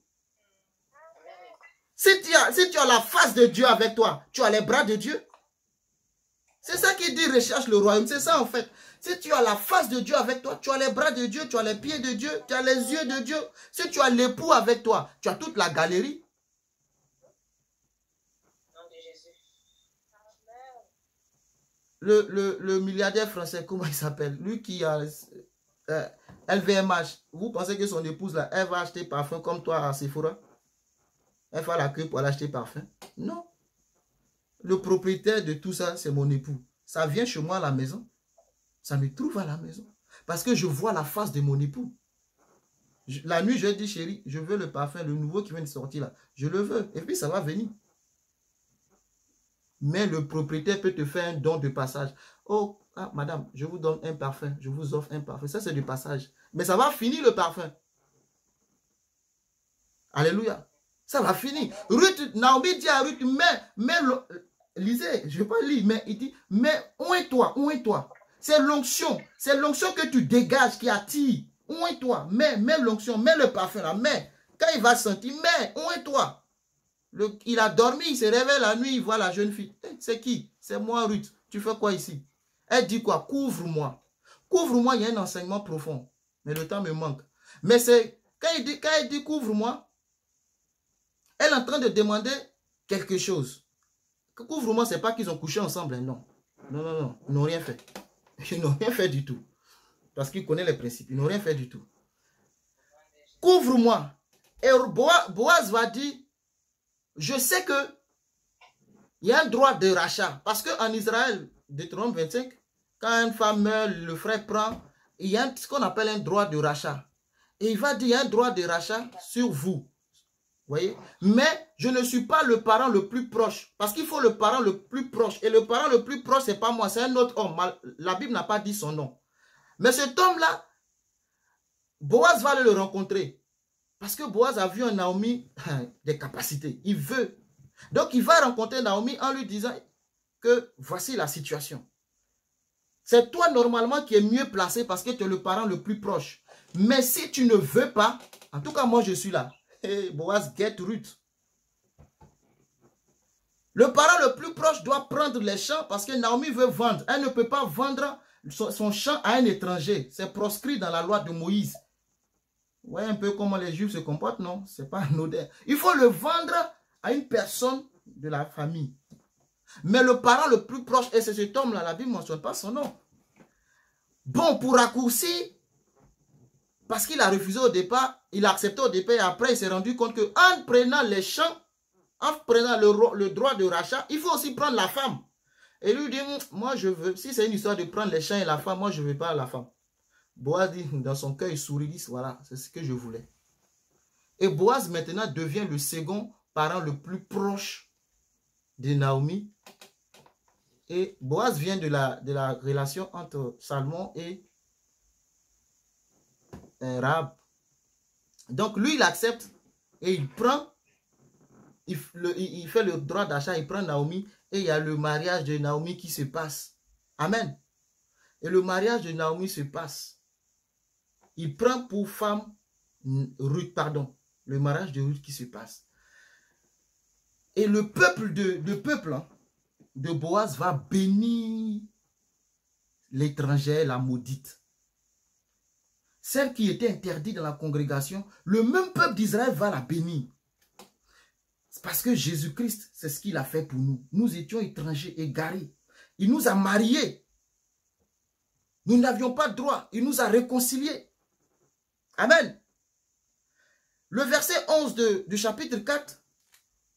Si tu as la face de Dieu avec toi, tu as les bras de Dieu. C'est ça qui dit recherche le royaume. C'est ça en fait. Si tu as la face de Dieu avec toi, tu as les bras de Dieu, tu as les pieds de Dieu, tu as les yeux de Dieu. Si tu as l'époux avec toi, tu as toute la galerie. Le milliardaire français, comment il s'appelle? Lui qui a LVMH. Vous pensez que son épouse là, elle va acheter parfum comme toi à Sephora? Elle fait la queue pour aller acheter parfum? Non. Le propriétaire de tout ça, c'est mon époux. Ça vient chez moi à la maison. Ça me trouve à la maison. Parce que je vois la face de mon époux. La nuit, je dis, chérie, je veux le parfum, le nouveau qui vient de sortir là. Je le veux. Et puis, ça va venir. Mais le propriétaire peut te faire un don de passage. Oh, madame, je vous donne un parfum. Je vous offre un parfum. Ça, c'est du passage. Mais ça va finir le parfum. Alléluia. Ça va finir. Ruth, Naomi dit à Ruth, lisez, je ne vais pas lire, mais il dit, mais oins-toi, oins-toi. C'est l'onction que tu dégages qui attire. Oins-toi, mets l'onction, mets le parfum là, mets. Quand il va sentir, oins-toi. Il a dormi, il se réveille la nuit, il voit la jeune fille. C'est qui? C'est moi, Ruth. Tu fais quoi ici? Elle dit quoi? Couvre-moi. Couvre-moi, il y a un enseignement profond. Mais le temps me manque. Mais c'est, quand il dit couvre-moi, elle est en train de demander quelque chose. Couvre-moi, ce n'est pas qu'ils ont couché ensemble. Hein, non. Non, non, non. Ils n'ont rien fait. Ils n'ont rien fait du tout. Parce qu'ils connaissent les principes. Ils n'ont rien fait du tout. Couvre-moi. Et Boaz va dire, je sais que il y a un droit de rachat. Parce qu'en Israël, Deutéronome 25, quand une femme meurt, le frère prend, il y a ce qu'on appelle un droit de rachat. Et il va dire, il y a un droit de rachat sur vous. Voyez? Mais je ne suis pas le parent le plus proche. Parce qu'il faut le parent le plus proche. Et le parent le plus proche, ce n'est pas moi, c'est un autre homme. La Bible n'a pas dit son nom. Mais cet homme-là, Boaz va aller le rencontrer. Parce que Boaz a vu en Naomi des capacités. Il veut. Donc il va rencontrer Naomi en lui disant que voici la situation. C'est toi normalement qui es mieux placé parce que tu es le parent le plus proche. Mais si tu ne veux pas, en tout cas moi je suis là. Hey, Boaz, get Ruth. Le parent le plus proche doit prendre les champs parce que Naomi veut vendre. Elle ne peut pas vendre son champ à un étranger. C'est proscrit dans la loi de Moïse. Vous voyez un peu comment les Juifs se comportent, non? Ce n'est pas anodin. Il faut le vendre à une personne de la famille. Mais le parent le plus proche, et c'est cet homme-là, la Bible ne mentionne pas son nom. Bon, pour raccourcir, parce qu'il a refusé au départ, il a accepté au départ et après il s'est rendu compte qu'en prenant les champs, en prenant le droit de rachat, il faut aussi prendre la femme. Et lui dit, moi je veux, si c'est une histoire de prendre les champs et la femme, moi je ne veux pas la femme. Boaz dit, dans son cœur, il sourit, il dit, voilà, c'est ce que je voulais. Et Boaz maintenant devient le second parent le plus proche de Naomi. Et Boaz vient de la relation entre Salmon et Rahab. Donc lui, il accepte et il prend, il fait le droit d'achat, il prend Naomi et il y a le mariage de Naomi qui se passe. Amen. Et le mariage de Naomi se passe. Il prend pour femme Ruth, pardon, le mariage de Ruth qui se passe. Et le peuple de Boaz va bénir l'étrangère, la maudite. Celle qui était interdite dans la congrégation, le même peuple d'Israël va la bénir. C'est parce que Jésus-Christ, c'est ce qu'il a fait pour nous. Nous étions étrangers, égarés. Il nous a mariés. Nous n'avions pas de droit. Il nous a réconciliés. Amen. Le verset 11 du chapitre 4.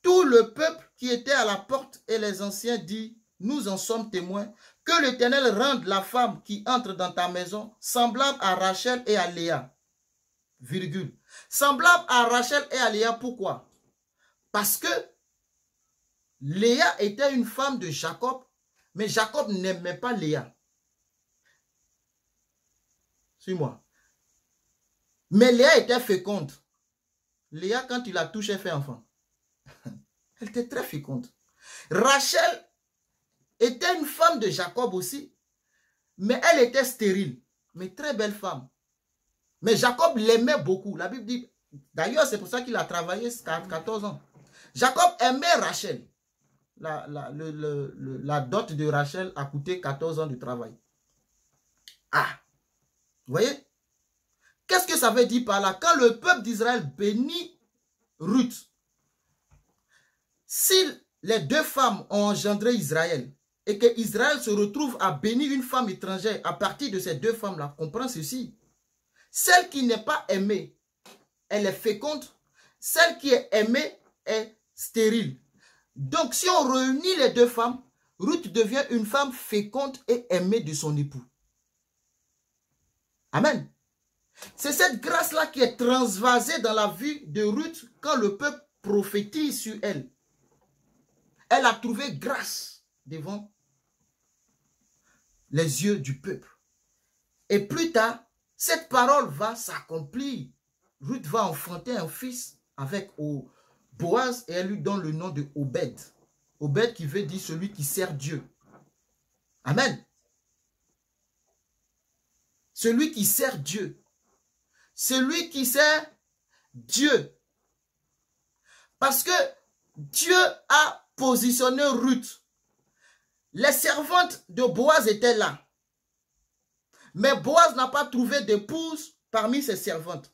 Tout le peuple qui était à la porte et les anciens dit, nous en sommes témoins, que l'Éternel rende la femme qui entre dans ta maison semblable à Rachel et à Léa. Virgule. Semblable à Rachel et à Léa, pourquoi? Parce que Léa était une femme de Jacob, mais Jacob n'aimait pas Léa. Suis-moi. Mais Léa était féconde. Léa, quand il la touche, elle fait enfant. Elle était très féconde. Rachel était une femme de Jacob aussi, mais elle était stérile, mais très belle femme. Mais Jacob l'aimait beaucoup. La Bible dit, d'ailleurs, c'est pour ça qu'il a travaillé 14 ans. Jacob aimait Rachel. La dot de Rachel a coûté 14 ans de travail. Ah, vous voyez? Qu'est-ce que ça veut dire par là? Quand le peuple d'Israël bénit Ruth, si les deux femmes ont engendré Israël et que Israël se retrouve à bénir une femme étrangère à partir de ces deux femmes-là, comprends ceci. Celle qui n'est pas aimée, elle est féconde. Celle qui est aimée est stérile. Donc, si on réunit les deux femmes, Ruth devient une femme féconde et aimée de son époux. Amen. C'est cette grâce-là qui est transvasée dans la vie de Ruth quand le peuple prophétise sur elle. Elle a trouvé grâce devant les yeux du peuple. Et plus tard, cette parole va s'accomplir. Ruth va enfanter un fils avec Boaz et elle lui donne le nom de Obed. Obed qui veut dire celui qui sert Dieu. Amen. Celui qui sert Dieu. Celui qui sert Dieu. Parce que Dieu a positionné Ruth. Les servantes de Boaz étaient là. Mais Boaz n'a pas trouvé d'épouse parmi ses servantes.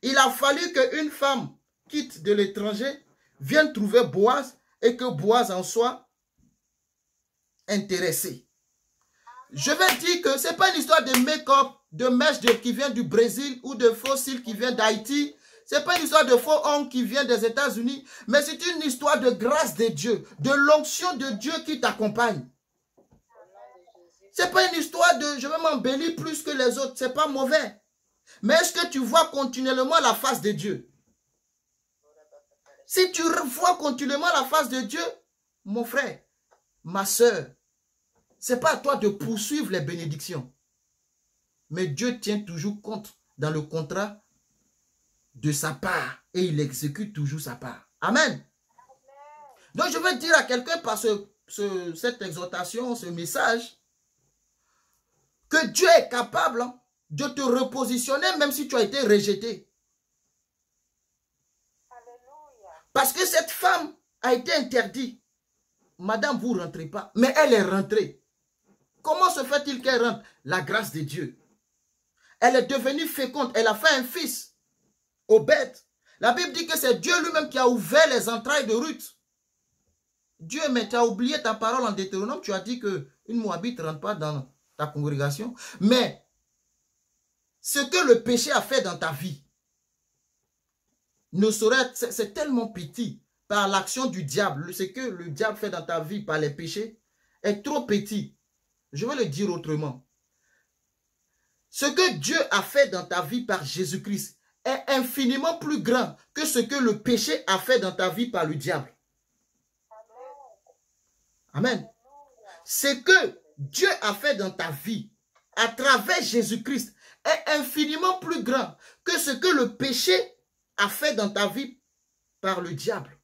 Il a fallu qu'une femme quitte de l'étranger, vienne trouver Boaz et que Boaz en soit intéressé. Je vais dire que ce n'est pas une histoire de make-up, de mèche qui vient du Brésil ou de fossiles qui vient d'Haïti. Ce n'est pas une histoire de faux homme qui vient des États-Unis, mais c'est une histoire de grâce de Dieu, de l'onction de Dieu qui t'accompagne. Ce n'est pas une histoire de je vais m'embellir plus que les autres, ce n'est pas mauvais. Mais est-ce que tu vois continuellement la face de Dieu? Si tu vois continuellement la face de Dieu, mon frère, ma soeur, ce n'est pas à toi de poursuivre les bénédictions. Mais Dieu tient toujours compte dans le contrat de sa part et il exécute toujours sa part. Amen. Donc je veux dire à quelqu'un par cette exhortation, ce message, que Dieu est capable de te repositionner même si tu as été rejeté. Parce que cette femme a été interdite. Madame, vous ne rentrez pas. Mais elle est rentrée. Comment se fait-il qu'elle rentre? La grâce de Dieu. Elle est devenue féconde. Elle a fait un fils. Obed. La Bible dit que c'est Dieu lui-même qui a ouvert les entrailles de Ruth. Dieu, mais tu as oublié ta parole en Deutéronome. Tu as dit qu'une Moabite ne rentre pas dans ta congrégation. Mais ce que le péché a fait dans ta vie, ne saurait, c'est tellement petit par l'action du diable. Ce que le diable fait dans ta vie par les péchés est trop petit. Je vais le dire autrement. Ce que Dieu a fait dans ta vie par Jésus-Christ est infiniment plus grand que ce que le péché a fait dans ta vie par le diable. Amen. Ce que Dieu a fait dans ta vie à travers Jésus-Christ est infiniment plus grand que ce que le péché a fait dans ta vie par le diable.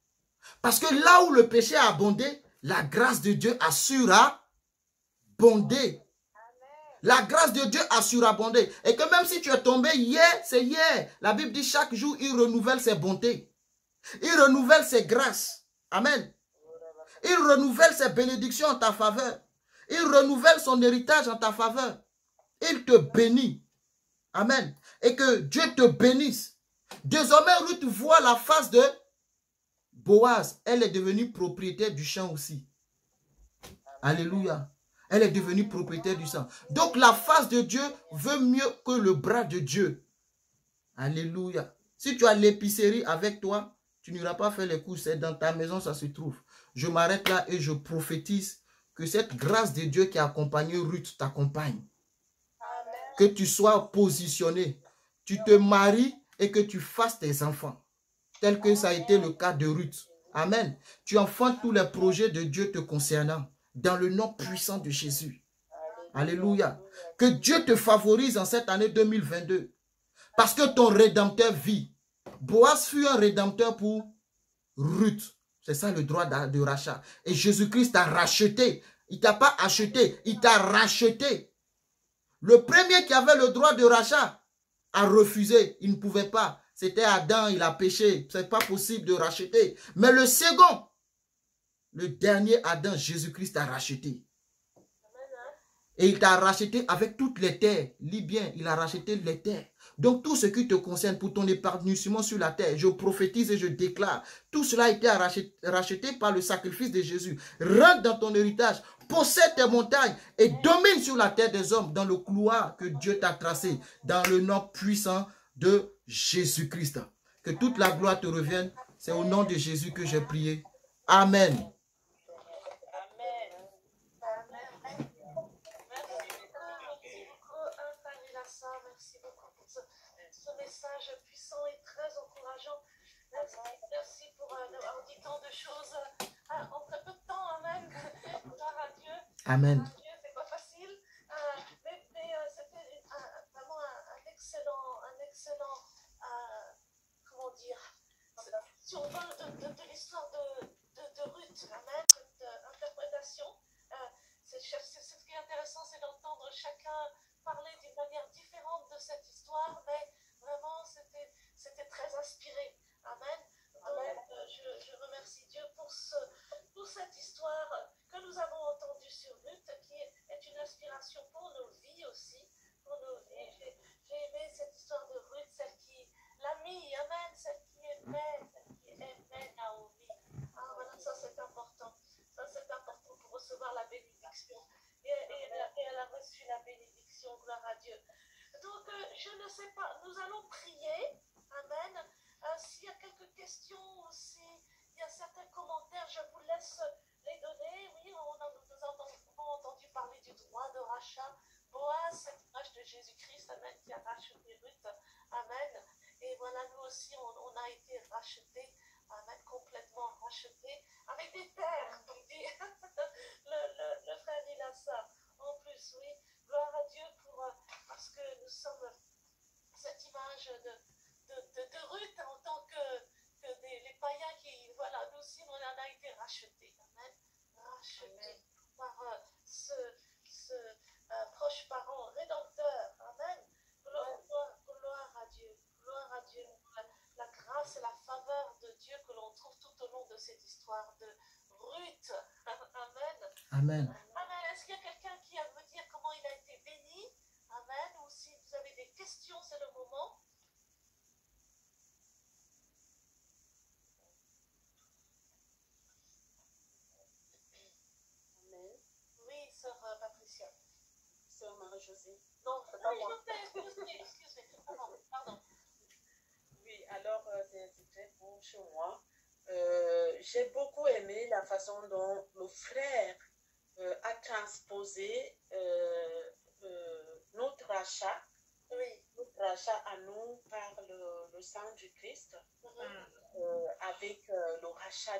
Parce que là où le péché a abondé, la grâce de Dieu a surabondé. La grâce de Dieu a surabondé. Et que même si tu es tombé hier, c'est hier. La Bible dit chaque jour, il renouvelle ses bontés. Il renouvelle ses grâces. Amen. Il renouvelle ses bénédictions en ta faveur. Il renouvelle son héritage en ta faveur. Il te bénit. Amen. Et que Dieu te bénisse. Désormais, Ruth voit la face de Boaz. Elle est devenue propriétaire du champ aussi. Alléluia. Elle est devenue propriétaire du champ. Donc la face de Dieu veut mieux que le bras de Dieu. Alléluia. Si tu as l'épicerie avec toi, tu n'iras pas faire les courses. C'est dans ta maison, ça se trouve. Je m'arrête là et je prophétise que cette grâce de Dieu qui a accompagné Ruth t'accompagne. Que tu sois positionné. Tu te maries et que tu fasses tes enfants. Tel que ça a été le cas de Ruth. Amen. Tu enfantes tous les projets de Dieu te concernant. Dans le nom puissant de Jésus. Alléluia. Que Dieu te favorise en cette année 2022. Parce que ton rédempteur vit. Boaz fut un rédempteur pour Ruth. C'est ça le droit de rachat. Et Jésus-Christ t'a racheté. Il ne t'a pas acheté, il t'a racheté. Le premier qui avait le droit de rachat a refusé. Il ne pouvait pas. C'était Adam, il a péché. Ce n'est pas possible de racheter. Mais le second, le dernier Adam, Jésus-Christ t'a racheté. Et il t'a racheté avec toutes les terres. Lis bien, il a racheté les terres. Donc tout ce qui te concerne pour ton épanouissement sur la terre, je prophétise et je déclare, tout cela a été racheté par le sacrifice de Jésus. Rentre dans ton héritage, possède tes montagnes et domine sur la terre des hommes dans le couloir que Dieu t'a tracé, dans le nom puissant de Jésus-Christ. Que toute la gloire te revienne. C'est au nom de Jésus que j'ai prié. Amen. Message puissant et très encourageant. Merci pour avoir dit tant de choses en très peu de temps. Amen. Gloire à Dieu. Amen. C'est pas facile, mais c'était vraiment un excellent, comment dire, si on parle de l'histoire de Ruth, amen, cette interprétation, ce qui est intéressant, c'est d'entendre chacun parler d'une manière différente de cette histoire, mais vraiment, c'était très inspiré. Amen. Donc, je remercie Dieu pour cette histoire que nous avons entendue sur Ruth, qui est une inspiration pour nos vies aussi. Pour nos vies. J'ai aimé cette histoire de Ruth, celle qui l'a mis, amen, celle qui aimait Naomi. Ah, voilà, ça c'est important. Ça c'est important pour recevoir la bénédiction. Et elle a reçu la bénédiction, gloire à Dieu. Donc, je ne sais pas, nous allons prier. Amen. S'il y a quelques questions ou s'il y a certains commentaires, je vous laisse les donner. Oui, nous avons entendu parler du droit de rachat. Boaz, cette image de Jésus-Christ, amen, qui a racheté Ruth. Amen. Et voilà, nous aussi, on a été rachetés. Amen, complètement rachetés. Avec des terres, comme dit le frère, il a ça. En plus, oui. Gloire à Dieu parce que nous sommes cette image de Ruth en tant que les païens qui, voilà, nous aussi, on en a été rachetés. Amen. Rachetés par ce proche parent rédempteur. Amen. Gloire à Dieu. Gloire à Dieu. La grâce et la faveur de Dieu que l'on trouve tout au long de cette histoire de Ruth. Amen. Amen. Amen. Est-ce qu'il y a quelqu'un qui a à me dire comment il a été béni? Amen. Ou si vous avez des questions, c'est le moment. Amen. Oui, sœur Patricia. Sœur Marie-Josée. Non, c'est pas moi. Excusez-moi. Pardon. Oui, alors c'est très beau chez moi. J'ai beaucoup aimé la façon dont le frère a transposé notre rachat, Oui. notre rachat à nous par le sang du Christ, avec le rachat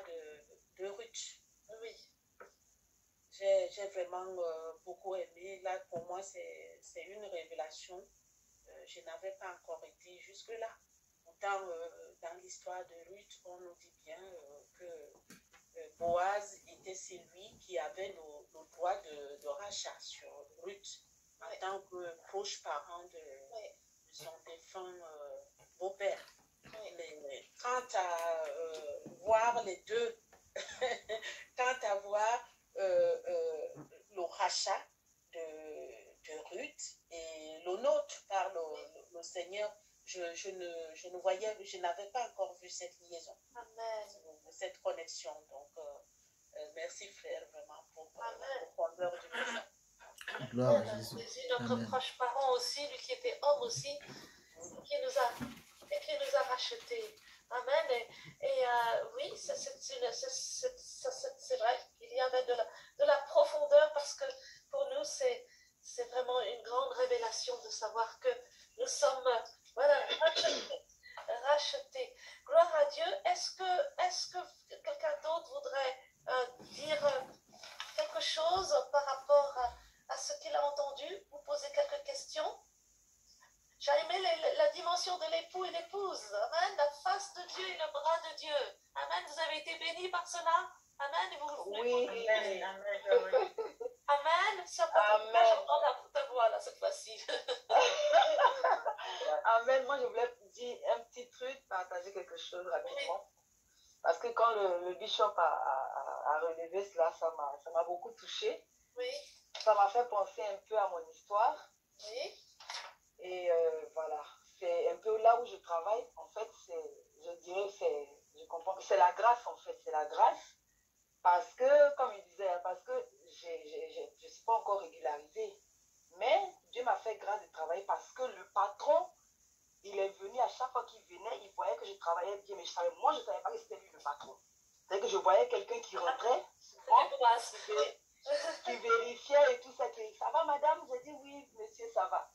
de Ruth. Oui. J'ai vraiment beaucoup aimé. Là, pour moi, c'est une révélation. Je n'avais pas encore été jusque-là. dans l'histoire de Ruth, on nous dit bien que Boaz était celui qui avait le droit de rachat sur Ruth en tant que proche parent de son défunt beau-père. Mais quant à voir les deux, quant à voir le rachat de Ruth et le nôtre par le Seigneur, je n'avais pas encore vu cette liaison, cette connexion. Donc, merci frère vraiment pour la profondeur du message. Gloire à Jésus. Jésus, notre Amen. proche parent aussi, lui qui était homme aussi, qui nous a rachetés. Amen. Et oui, c'est vrai qu'il y avait de la profondeur parce que pour nous, c'est vraiment une grande révélation de savoir que nous sommes rachetés. Gloire à Dieu. Est-ce que quelqu'un d'autre voudrait dire quelque chose par rapport à ce qu'il a entendu, vous poser quelques questions? J'ai aimé la dimension de l'époux et l'épouse. Amen. La face de Dieu et le bras de Dieu. Amen. Vous avez été bénis par cela. Amen. Et vous Oui. Amen. Amen. Ça peut j'entends ta voix là cette fois-ci. Amen. Moi, je voulais dire un petit truc, partager quelque chose rapidement. Parce que quand le bishop a relevé cela, ça m'a beaucoup touché. Oui. Ça m'a fait penser un peu à mon histoire. Oui. Et voilà, c'est un peu là où je travaille. En fait, je dirais, je comprends que c'est la grâce, en fait. C'est la grâce. Parce que, comme il disait, parce que je ne suis pas encore régularisée. Mais Dieu m'a fait grâce de travailler parce que le patron, il est venu à chaque fois qu'il venait, il voyait que je travaillais bien. Mais moi, je ne savais pas que c'était lui le patron. C'est-à-dire que je voyais quelqu'un qui rentrait, qui vérifiait et tout ça. Ça va, madame? J'ai dit oui, monsieur, ça va.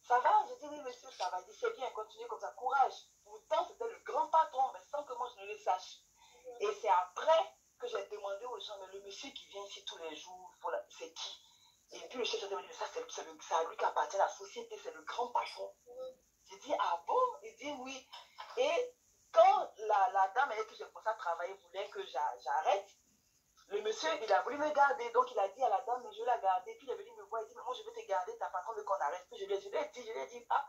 Ça va? J'ai dit oui, monsieur, ça va. Il dit c'est bien, continuez comme ça, courage. Pourtant, c'était le grand patron, mais sans que moi je ne le sache. Et c'est après que j'ai demandé aux gens, mais le monsieur qui vient ici tous les jours, c'est qui? Et puis le chef a dit, ça c'est à lui qu'appartient la société, c'est le grand patron. J'ai dit, ah bon? Il dit oui. Et quand la dame avec qui j'ai commencé à travailler voulait que j'arrête, le monsieur, il a voulu me garder. Donc, il a dit à la dame, mais je l'ai gardé. Puis, il est venu me voir. Il dit, mais moi, je vais te garder. Ta patronne veut qu'on arrête. Puis, je lui ai dit, ah.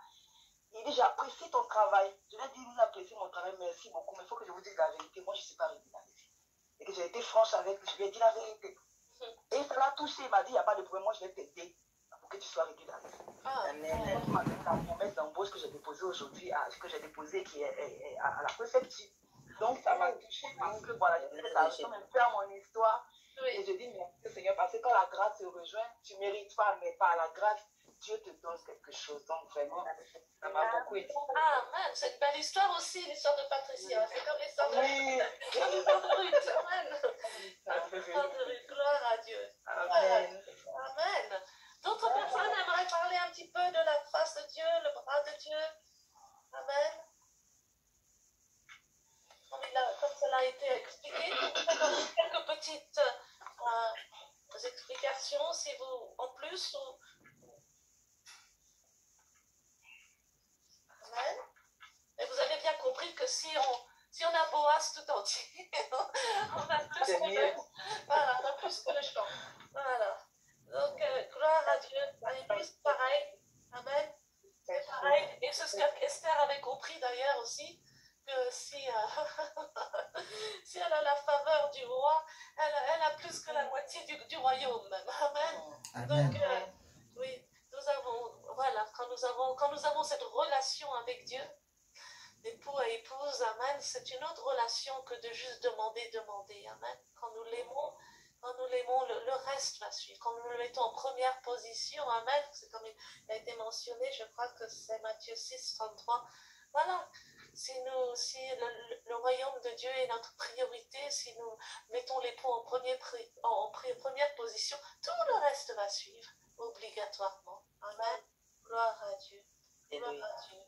Il dit, j'apprécie ton travail. Je lui ai dit, vous appréciez mon travail, merci beaucoup. Mais il faut que je vous dise la vérité. Moi, je ne suis pas régularisée. Et que j'ai été franche avec lui. Je lui ai dit la vérité. Et ça l'a touché. Il m'a dit, il n'y a pas de problème. Moi, je vais t'aider pour que tu sois régularisée. Amen. Il m'a donné la promesse d'embauche que j'ai déposée aujourd'hui, que j'ai déposée qui est à la préfecture. Donc, ça m'a touché parce que voilà, ça ressemble un peu à mon histoire. Oui. Et je dis merci Seigneur, parce que quand la grâce te rejoint, tu ne mérites pas, mais par la grâce, Dieu te donne quelque chose. Donc, vraiment, ça m'a beaucoup aidé. Amen. C'est une belle histoire aussi, l'histoire de Patricia. C'est comme l'histoire de Ruth. Amen. L'histoire de Ruth. Gloire à Dieu. Amen. Amen. D'autres personnes aimeraient parler un petit peu de la face de Dieu, le bras de Dieu. Amen. Comme cela a été expliqué, quelques petites explications, si vous, en plus. Amen. Et vous avez bien compris que si on a Boaz tout entier, on a plus que le, voilà, on a plus que le champ. Voilà. Donc, gloire à Dieu. L'église, pareil. Amen. C'est pareil. Et c'est ce qu'Esther avait compris d'ailleurs aussi, que si elle a la faveur du roi, elle a plus que la moitié du royaume même. Amen. Amen. Donc, oui, nous avons, voilà, quand nous avons cette relation avec Dieu, d'époux à épouse, amen, c'est une autre relation que de juste demander, amen. Quand nous l'aimons, le reste va suivre. Quand nous le mettons en première position, amen, c'est comme il a été mentionné, je crois que c'est Matthieu 6, 33. Voilà, si le royaume de Dieu est notre priorité, si nous mettons l'époux en première position, tout le reste va suivre, obligatoirement. Amen. Gloire à Dieu. Gloire à Dieu.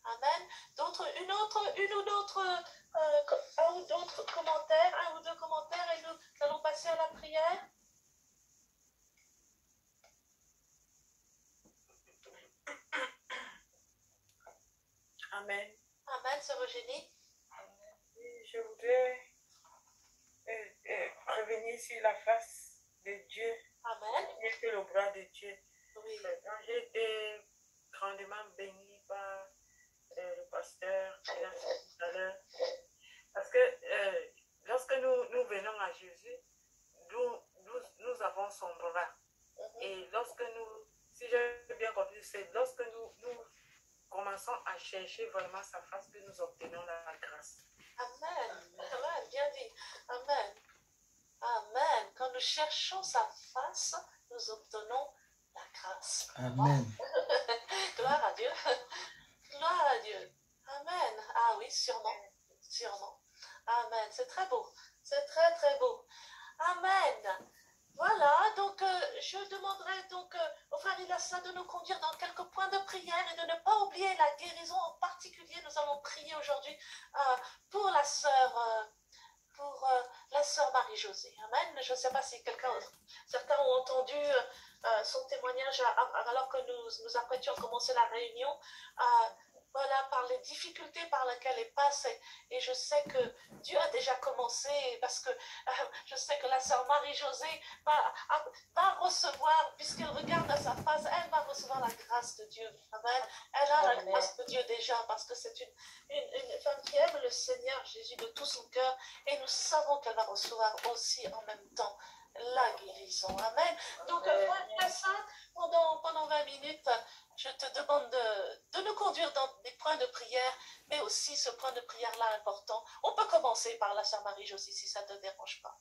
Amen. Un ou d'autres commentaires, un ou deux commentaires, et nous allons passer à la prière. Amen. Amen. Amen, Sœur Eugénie. Et je voudrais revenir sur la face de Dieu. Amen. Qui est le bras de Dieu. Oui. Donc, j'ai été grandement bénie par le pasteur qui l'a fait tout à l'heure. Parce que lorsque nous venons à Jésus, nous avons son bras. Et lorsque si j'ai bien compris, c'est lorsque nous commençons à chercher vraiment sa face que nous obtenons la grâce. Amen. Amen. Bien dit. Amen. Amen. Quand nous cherchons sa face, nous obtenons la grâce. Amen. Gloire à Dieu. Gloire à Dieu. Amen. Ah oui, sûrement. Sûrement. Amen. C'est très beau. C'est très, très beau. Amen. Voilà, donc je demanderai donc au frère Ilassa de nous conduire dans quelques points de prière et de ne pas oublier la guérison en particulier. Nous allons prier aujourd'hui pour la sœur Marie-Josée. Amen. Je ne sais pas si certains ont entendu son témoignage alors que nous apprêtions à commencer la réunion. Voilà, par les difficultés par lesquelles elle passe. Et je sais que Dieu a déjà commencé parce que je sais que la sœur Marie-Josée va recevoir, puisqu'elle regarde à sa face, elle va recevoir la grâce de Dieu. Amen. Elle a la grâce de Dieu déjà parce que c'est une femme qui aime le Seigneur Jésus de tout son cœur et nous savons qu'elle va recevoir aussi en même temps la guérison. Amen. Donc, frère ça, pendant 20 minutes, je te demande de nous conduire dans des points de prière, mais aussi ce point de prière-là important. On peut commencer par la sœur Marie-Josée, si ça ne te dérange pas.